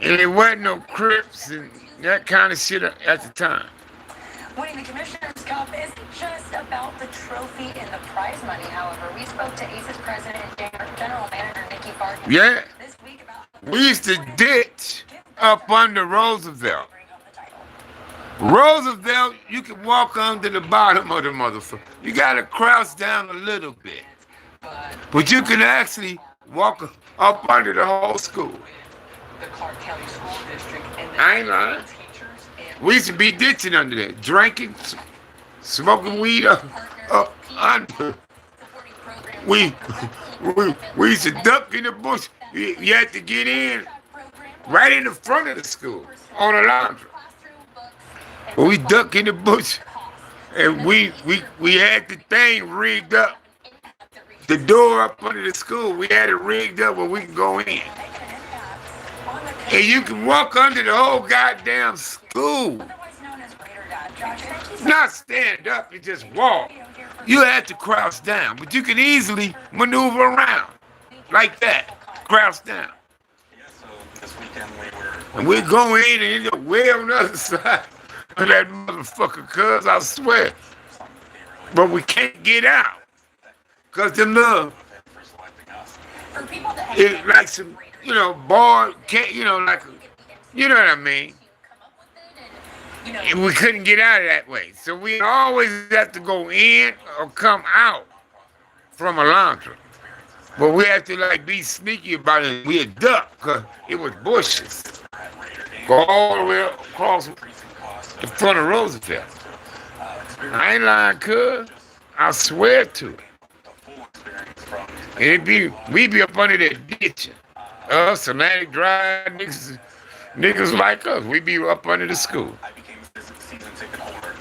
And there wasn't no Crips and that kind of shit at the time. Winning the Commissioner's Cup isn't just about the trophy and the prize money, however. We spoke to Aces President and General Manager Nikki Barton Yeah. this week about We used to ditch up under Roosevelt. Roosevelt, you can walk under the bottom of the motherfucker. You gotta crouch down a little bit. But you can actually walk up under the whole school. The Clark County School District and I ain't lying. We used to be ditching under there, drinking, smoking weed up under. We used to duck in the bush. You had to get in right in the front of the school on a laundry. But we duck in the bush, and we had the thing rigged up. The door up under the school, we had it rigged up where we can go in. And you can walk under the whole goddamn school. Not stand up, you just walk. You had to crouch down, but you can easily maneuver around. Like that, crouch down. So this weekend we were. And we're going in and end up way on the other side of that motherfucker, cuz, I swear. but we can't get out. Because them little, For people that it, like some, you know, boy, you know, like, you know what I mean? And we couldn't get out of that way. So we always have to go in or come out from a laundry. But we have to like be sneaky about it. We had duck because it was bushes. Go all the way across the front of Roosevelt. I ain't lying, cuz. I swear to it. And we be up under that ditch. Us, Atlantic Drive, niggas like us. We be up under the school. I became a season ticket holder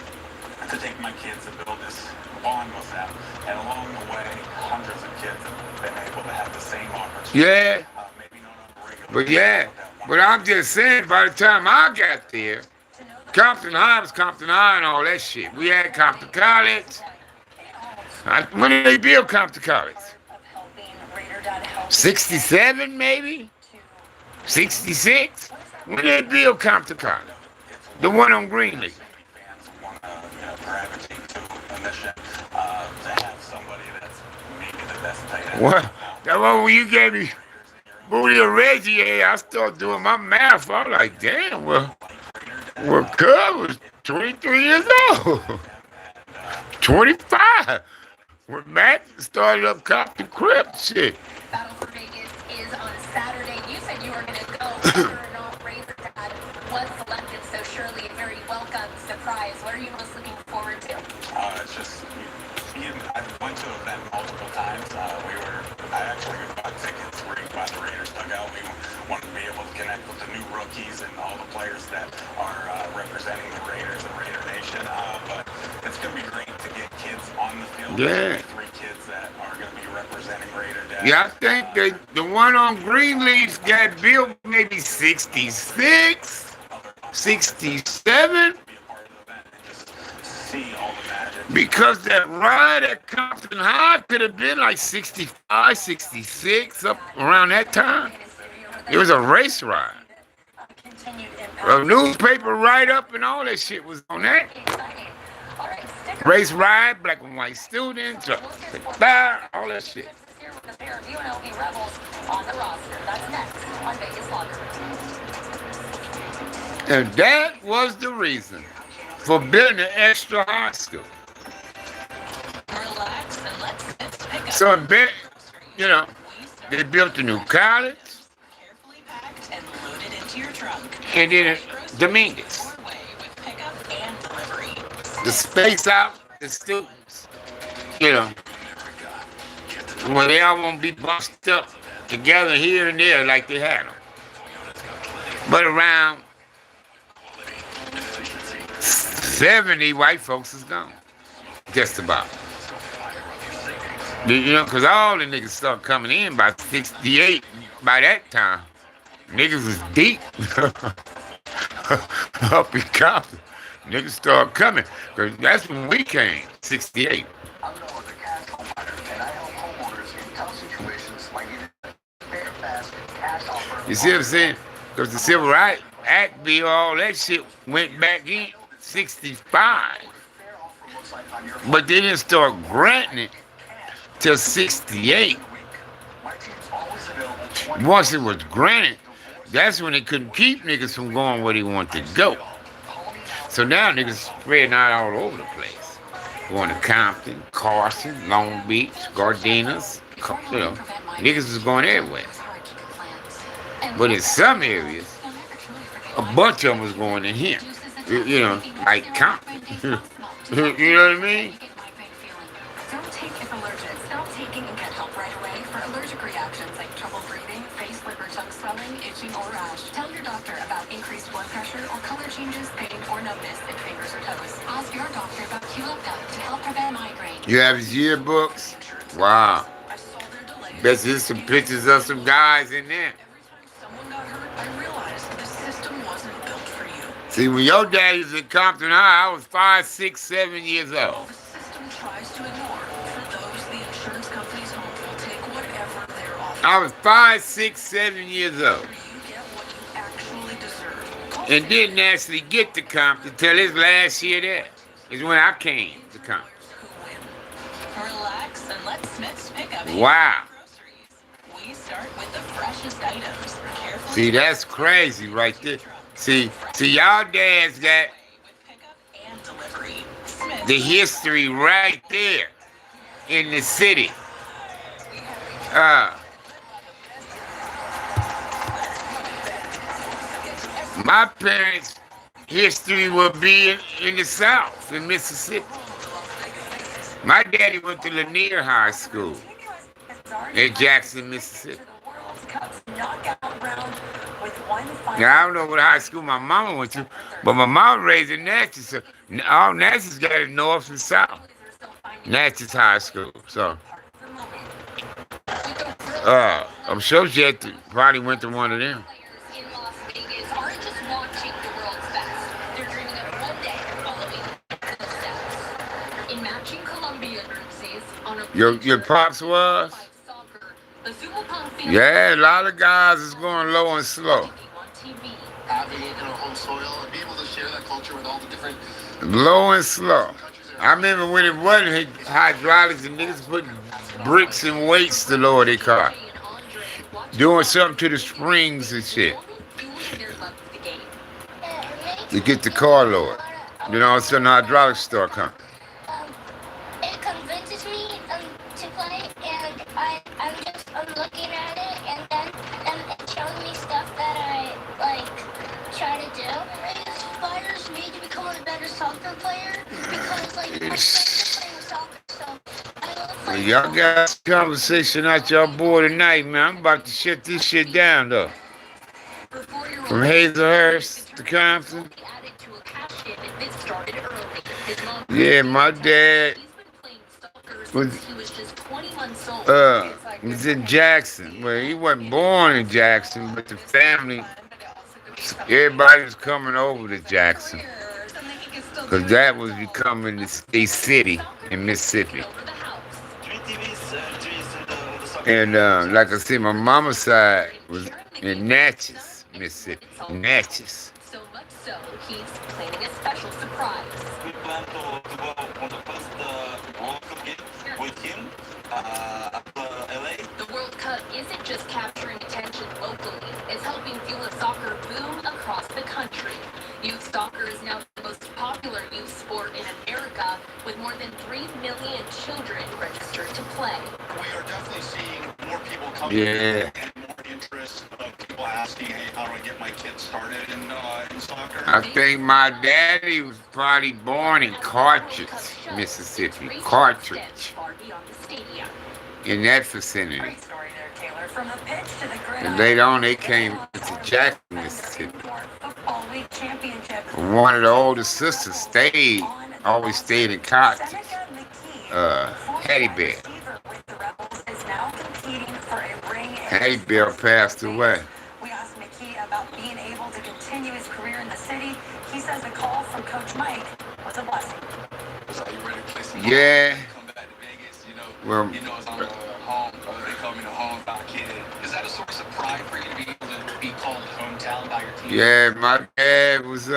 to take my kids and build this bond with them. And along the way, hundreds of kids have been able to have the same opportunity. Yeah. Maybe not on a regular But yeah. But I'm just saying, by the time I got there, Compton High was Compton High and all that shit. We had Compton College. When did they build Compton College? 67 maybe? 66? When did they build Compton College? The one on Greenleaf. fans want to gravitate to a mission to have somebody that's maybe the best tight end. What? That one when you gave me Booty or Reggie, I started doing my math. I was like, damn, well, Cub was 23 years old. 25. When Matt started up Compton Crip shit. Battle for Vegas is on Saturday. You said you were going to go. Whether or not Razor Dad was selected, so surely a very welcome surprise. What are you most looking forward to? It's just, I went to an event multiple times. I actually bought tickets by the Raiders dugout. We wanted to be able to connect with the new rookies and all the players that are representing the Raiders and Raider Nation. But it's going to be great to get kids on the field. Yeah. 3 kids that are going to be representing Raider Dad. Yeah, I think the one on Greenleaf got built maybe 66, 67. See all the magic. Because that ride at Compton High could have been like 65, 66, up around that time. It was a race ride. A newspaper write-up and all that shit was on that. Race ride, black and white students, all that shit. And that was the reason for building an extra high school. Relax and let's pick up. So you know, they built a new college. Carefully packed and loaded into your trunk. And then Dominguez. Your way with pickup and delivery. The space out the students. You know, when they all won't be bunched up together here and there like they had them. But around 70 white folks is gone. Just about. You know, because all the niggas started coming in by 68. By that time, niggas was deep. Up in Compton. Niggas started coming. Because that's when we came, 68. I'm known as a cash home buyer, and I help homeowners in tough situations like getting a fast cash offer. You see what I'm saying? Because the Civil Rights Act bill, all that shit went back in 65. But they didn't start granting it till 68. Once it was granted, that's when they couldn't keep niggas from going where they wanted to go. So now niggas spreading out all over the place. Going to Compton, Carson, Long Beach, Gardenas, you know, niggas was going everywhere. But in some areas, a bunch of them was going in here. You know, like Compton. You know what I mean? Don't take if allergic. Stop taking and get help right away for allergic reactions like trouble breathing, face, lip, or tongue swelling, itching, or rash. Tell your doctor about increased blood pressure or color changes, pain, or numbness in fingers or toes. Ask your doctor about Tulip to help prevent migraine. You have his yearbooks? Wow. Bet there's some pictures of some guys in there. Someone got hurt, I realized the system wasn't built for you. See, when your daddy was in Compton High, I was 5, 6, 7 years old. The system tries to ignore. For those, the insurance companies will take whatever they're offering. I was 5, 6, 7 years old. You get what you actually deserve. And didn't actually get to Compton till his last year there. Is when I came to Compton. Who win? Relax and let Smith's pick up Wow. groceries. We start with the freshest items. Carefully See, that's crazy right there. See, y'all dads got with pickup and delivery. Smith. the history right there in the city. Uh, my parents' history would be in the South, in Mississippi. My daddy went to Lanier High School in Jackson, Mississippi. Now, I don't know what high school my mama went to, but my mama raised in Natchez. So all Natchez got it north and south. Natchez High School. So, I'm sure she had to, probably went to one of them. In Las Vegas aren't just watching the world's best. They're dreaming of one day following the steps. In matching Columbia jerseys on a Your pops was? soccer, the Super Bowl field Yeah, a lot of guys is going low and slow. on TV. Having it in our home soil and be able to share that culture with all the different Low and slow. I remember when it wasn't hydraulics and niggas putting bricks and weights to lower their car. Doing something to the springs and shit to get the car lowered. Then all of a sudden the hydraulics start coming. It convinces me to play, and I'm looking at it, and then it shows me stuff that I try to do. It inspires me to become a better soccer player because my friends are playing soccer, so I love playing. Y'all got a conversation out y'all board tonight, man. I'm about to shut this shit down though. From Hazelhurst to Compton. Yeah, my dad was in Jackson. Well, he wasn't born in Jackson, but the family, everybody was coming over to Jackson. Because that was becoming a city in Mississippi. And like I said, my mama's side was in Natchez, Mississippi. Natchez. So much so, he's planning a special surprise. We plan to go on the first World Cup game with him at LA. The World Cup isn't just capturing attention locally, it's helping fuel a soccer boom across the country. Youth soccer is now the most popular youth sport in America, with more than 3 million children registered to play. we are definitely seeing more people coming Yeah. and more interest of people asking, hey, how do I get my kids started in soccer? I think my daddy was probably born in Cartridge, Mississippi. Cartridge. Harvey on the stadium. In that vicinity. Great story there, Taylor. From the pitch to the gridiron. And later on, they came to Jackson, Mississippi. Football League Championship. One of the older sisters stayed, always stayed in Cartridge. Seneca McKee, Hattie Bear. receiver with the Rebels, is now competing for a ring in Hattie Bear passed away. We asked McKee about being able to continue his career in the city. He says the call from Coach Mike was a blessing. So you ready to play some Yeah. come back to Vegas, Well, it's on the home, they call me the home by kid. Is that a source of pride for you to be able to be called hometown by your team? yeah, my dad was It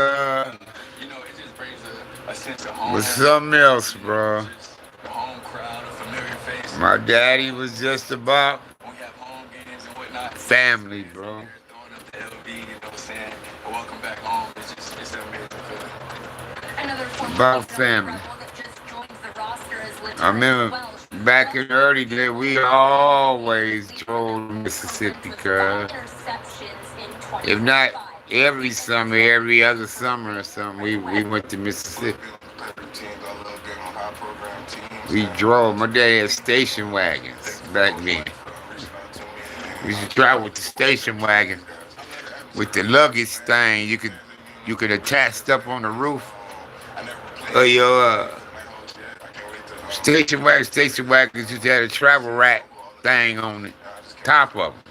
just brings a sense of home. something else, bro. Just the home crowd, a familiar face. My daddy was just about When we have home games and whatnot. family, bro. Throwing up the LB, saying, welcome back home. It's an amazing feeling. Another former About Eastern family. Rebel that just joins the roster is I Laterra remember Welsh. back in the early days, we always drove to Mississippi, cuz. Interceptions in If not 2025. every summer, every other summer or something, we went to Mississippi. Better teams. I love being on high program teams. We drove. My dad had station wagons back then. We used to drive with the station wagon with the luggage thing. You could attach stuff on the roof of your station wagons used to have a travel rack thing on the top of them.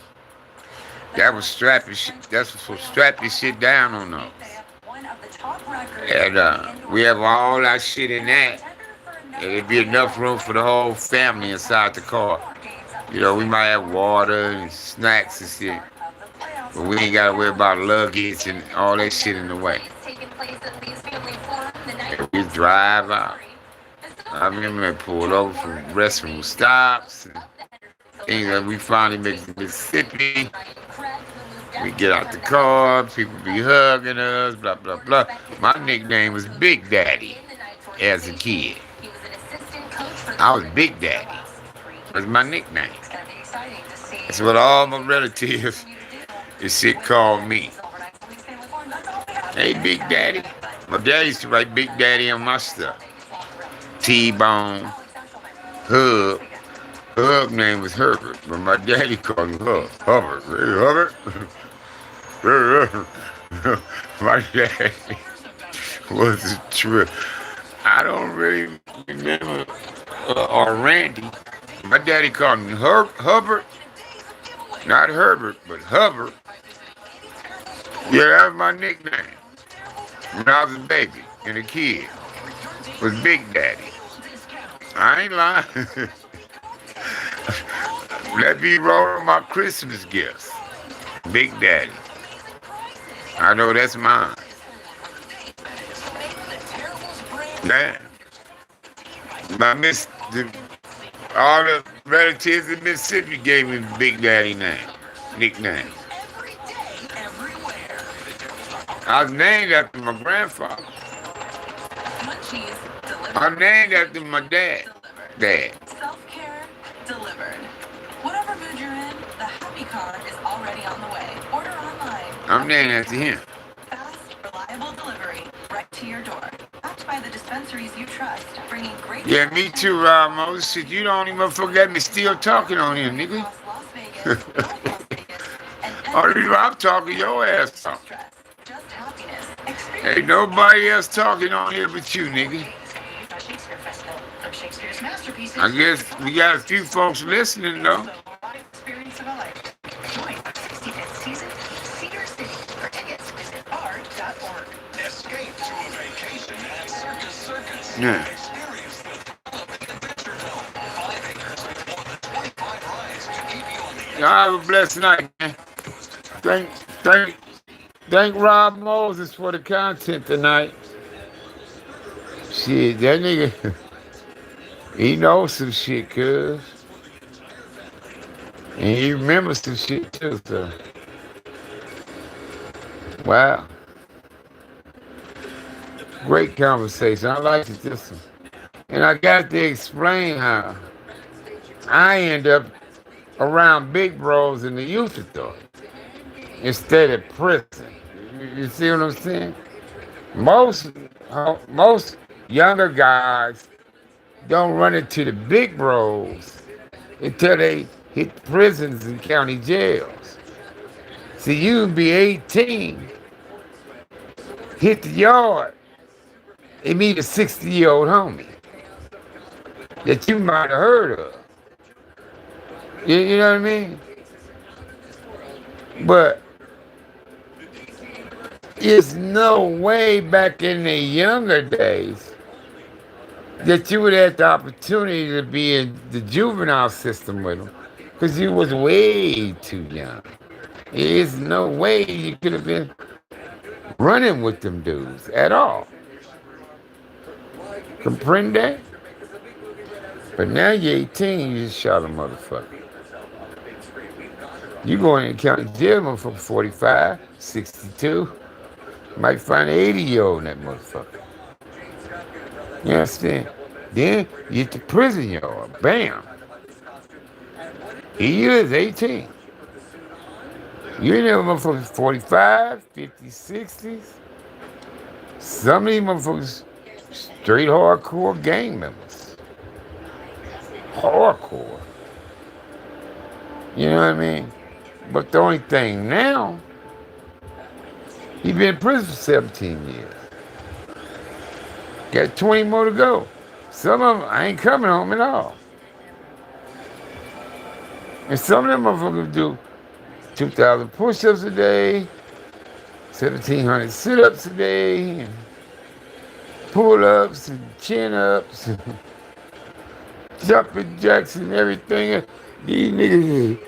That was strapping shit. That's what strap your shit down on those. They have one of the top records And we have all our shit in that. And it'd be enough room for the whole family inside the car. We might have water and snacks and shit. But we ain't gotta worry about luggage and all that shit in the way. Taking place at Lee's Family Forum the night And we drive out. As the I remember I pulled over from restroom stops and things like we finally make it to Mississippi. We get out the car, people be hugging us, blah, blah, blah. My nickname was Big Daddy as a kid. I was Big Daddy. That's my nickname. That's what all my relatives and shit called me. Hey, Big Daddy. My dad used to write Big Daddy on my stuff. T-Bone, Hub. Hub name was Herbert, but my daddy called him Hubbard. Hey, Hubbard. My daddy was a trip. I don't really remember, or Randy. My daddy called me Hubbard. Not Herbert, but Hubbard. Yeah, that was my nickname. When I was a baby and a kid. Was Big Daddy. I ain't lying. Let me roll my Christmas gifts. Big Daddy. I know that's mine. Man. All the relatives in Mississippi gave me Big Daddy nickname. I was named after my grandfather. I'm named after my dad. Self-care delivered. Whatever mood you're in, the Happy Car is already on the way. Order online. I'm named after him. Fast, reliable delivery right to your door. Backed by the dispensaries you trust, bringing great. Yeah, me too, Rob Moses. Shit, you don't even forget me still talking on here, nigga. Las Vegas, Las Vegas, and Only reason I'm talking, your ass talking. stress. Just happiness. Ain't nobody else talking on here but you, nigga. Shakespeare Festival. From Shakespeare's masterpieces. I guess we got a few folks listening, though. Experience of a life. Join our 65th season, Cedar City. For tickets, visit art.org. Escape to a vacation at Circus. Yeah. Experience the thrill of the adventure dome. 5 acres with more than 25 rides to keep you on the Y'all have a blessed night, man. Thank Rob Moses for the content tonight. Shit, that nigga, he knows some shit, cuz. And he remembers some shit, too, so. Wow. Great conversation. I liked it, this one. And I got to explain how I end up around big bros in the youth authority instead of prison. You see what I'm saying? Most younger guys don't run into the big bros until they hit prisons and county jails. See, you can be 18, hit the yard, and meet a 60-year-old homie that you might have heard of. You know what I mean? But there's no way back in the younger days that you would have the opportunity to be in the juvenile system with them because you was way too young. There's no way you could have been running with them dudes at all. Comprende? But now you're 18, you just shot a motherfucker. You go in and county jail for 45, 62. Might find an 80-year-old in that motherfucker. You understand? Then you get to prison yard. Bam. He is 18. You in there motherfuckers 45, 50, 60s. Some of these motherfuckers straight hardcore gang members. Hardcore. You know what I mean? But the only thing now, he been in prison for 17 years. Got 20 more to go. Some of them, I ain't coming home at all. And some of them motherfuckers do 2,000 push-ups a day, 1,700 sit-ups a day, and pull-ups and chin-ups, and jumping jacks and everything. These niggas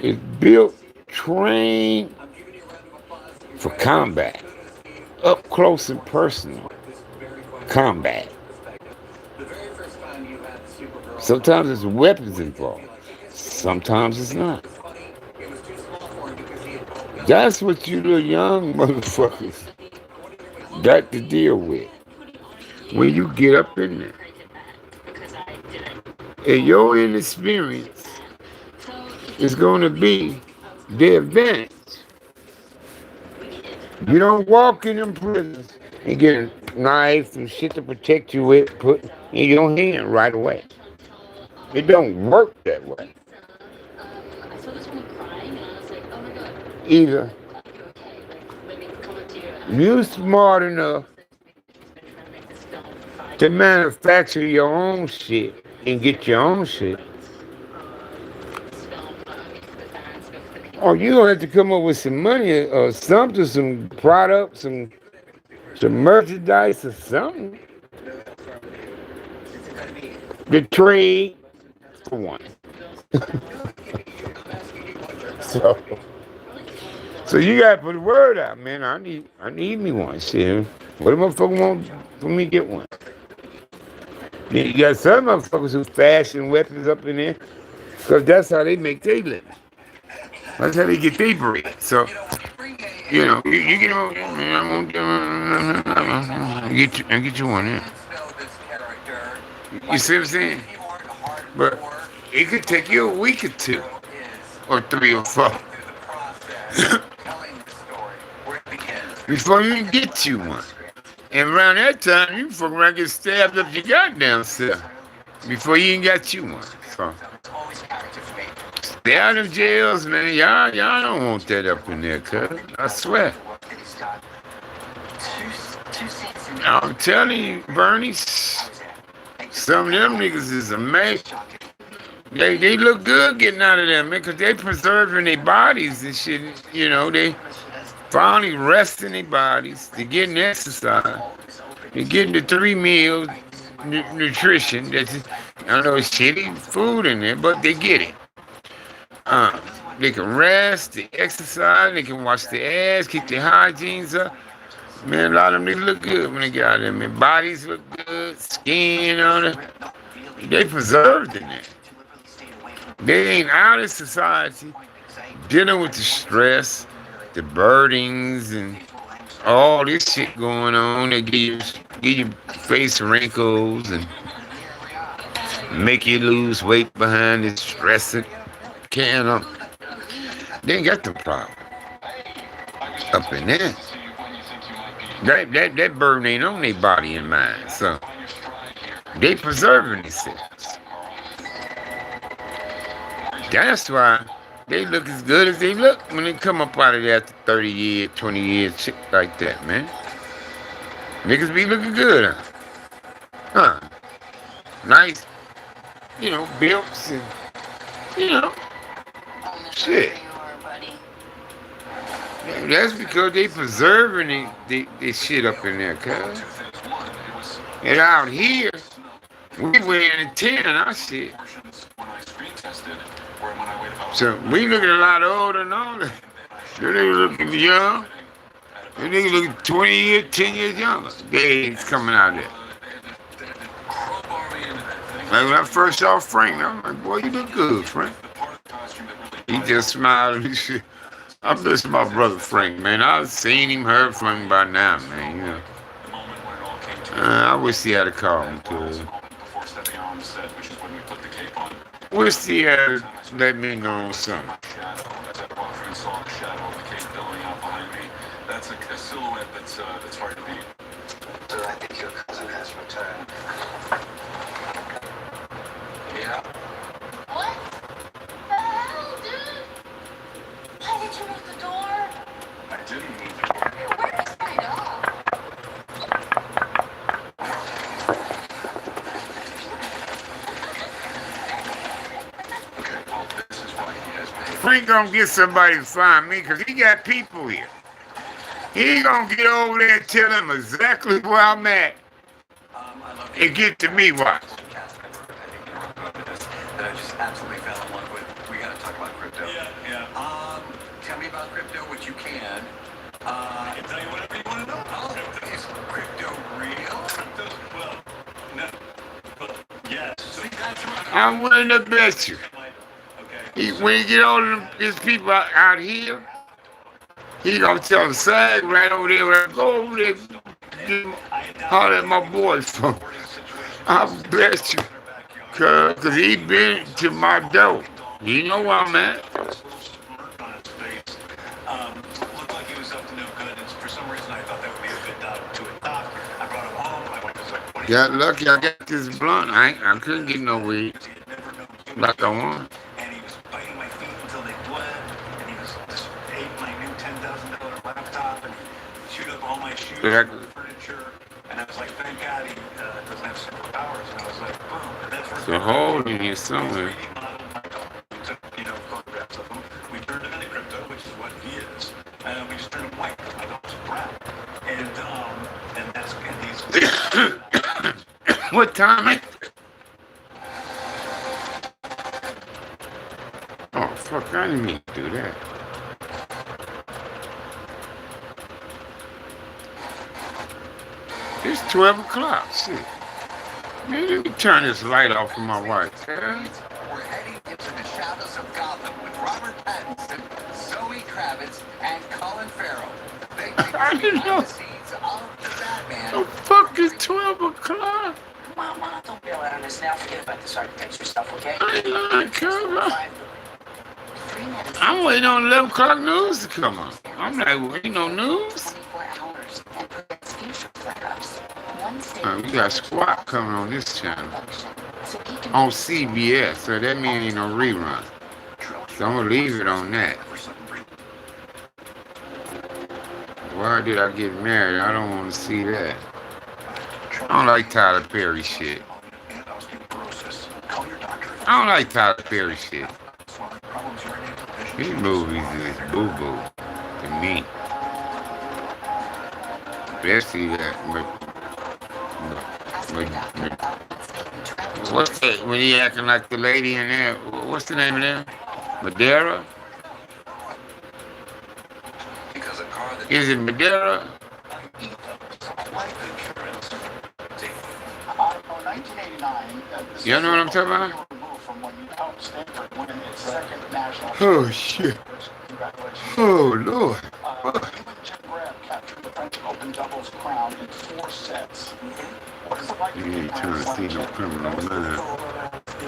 is built, trained for combat, up close and personal combat. Sometimes there's weapons involved. Sometimes it's not. That's what you little young motherfuckers got to deal with when you get up in there. And your inexperience is going to be the advantage. You don't walk in them prisons and get a knife and shit to protect you with put in your hand right away. It don't work that way. Either you smart enough to manufacture your own shit and get your own shit, or you gonna have to come up with some money or something, some product, some merchandise or something. The trade for one. So you gotta put the word out, man. I need me one. Shit. What a motherfucker want for me to get one? Then you got some motherfuckers who fashion weapons up in there, because that's how they make their living. That's how they get their bread. So, you get them, I get you one, yeah. You see what I'm saying? But it could take you a week or two, or 3 or 4, before you can get you one. And around that time, you fucking around get stabbed up your goddamn self before you even got you one. So, stay out of jails, man. Y'all don't want that up in there, cuz. I swear. I'm telling you, Bernie, some of them niggas is amazing. They look good getting out of there, man, because they preserving their bodies and shit. They finally resting their bodies. They're getting exercise. They're getting the 3 meals nutrition. I know it's shitty food in there, but they get it. They can rest, they exercise, they can wash their ass, keep their hygienes up. Man, a lot of them niggas look good when they get out of there, man. Bodies look good, skin, all that. They preserved in there. They ain't out of society dealing with the stress, the burdens, and all this shit going on. They give you face wrinkles and make you lose weight behind this stress. They ain't got the problem up in there. That burden ain't on their body and mind, so they preserving themselves. That's why they look as good as they look when they come up out of there after 30 years, 20 years, shit like that, man. Niggas be looking good, huh? Nice, builds and, shit. That's because they preserving this shit up in there, cuz. And out here, we wearing a 10 on our shit. So we looking a lot older and older. They looking young. They niggas looking 20 years, 10 years younger. They ain't coming out there. Like when I first saw Frank, I'm like, boy, you look good, Frank. He just smiled and shit. I miss my brother Frank, man. I've seen him, heard from him by now, man. I wish he had a call him too. Wish he had let me know something. That's a silhouette that's hard to beat. So I think your cousin has returned. Yeah. What? The hell, dude? Why did you move the door? I didn't move the door. Where's my dog? Okay, well, this is why he has been. Frank gonna get somebody to find me, because he got people here. He gonna get over there and tell them exactly where I'm at and get to me, watch. That I just absolutely fell in love with. We gotta talk about crypto. Yeah. Tell me about crypto, what you can. I can tell you whatever you want to know. Oh, is crypto real? Well, no. But yes. So you guys I'm willing to bet you. When he get all of his people out here, he gonna tell the SAG right over there. When I go over there, holler at my boy from. I bet you, cause he been to my door. He know where I'm at. Looked like he was up to no good, and for some reason I thought that would be a good dog to adopt. I brought him home. I went to like Got lucky. I got this blunt. I couldn't get no weed like I want. and he was biting my feet until they bled, and he was just ate my new $10,000 laptop and chewed up all my shoes and furniture. And I was like, thank God he doesn't have superpowers. And I was like, boom. And that's where There's a hole in here somewhere. we took, photographs of him. We turned him into crypto, which is what he is. And we just turned him white. I thought it was brown. And that's and these. What time? Oh fuck! I didn't mean to do that. It's 12 o'clock. Shit. Man, let me turn this light off for my wife. We're heading into the shadows of Gotham with Robert Pattinson, Zoe Kravitz, and Colin Farrell. I didn't know. The scenes of the Batman. The fuck is 12 o'clock? Mama, don't bail out on this now. Forget about this architecture stuff, okay? I ain't lying, cuz. I'm waiting on 11 o'clock news to come on. I'm like, waiting on news? We got Squat coming on this channel. On CBS, so that means ain't no rerun. So I'm gonna leave it on that. Why did I get married? I don't want to see that. I don't like Tyler Perry shit. I don't like Tyler Perry shit. These movies is boo-boo to me. Especially that. What's that? When he acting like the lady in there? What's the name of that? Madeira? Is it Madeira? You know what I'm talking about? Oh shit. Oh Lord. You ain't trying to see no criminal mind.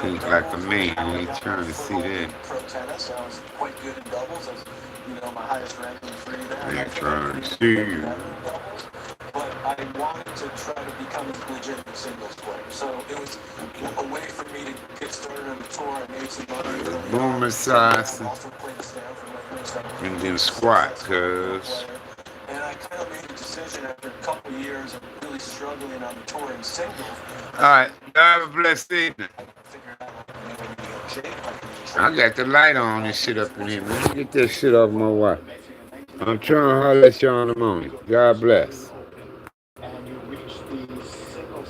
Think like a man, you ain't trying to see that. Pro tennis, I was quite good in doubles. I was, my highest ranking free there. I ain't trying to see you. But I wanted to try to become a legitimate singles player. So it was a way for me to get started on the tour. I made some money. Boom size. And then squat, cuz. And I kind of made a decision after a couple of years of really struggling on the tour in singles. Alright, have a blessed evening. I got the light on and shit up in here, man. Get that shit off my wife. I'm trying to holler at y'all in the morning. God bless.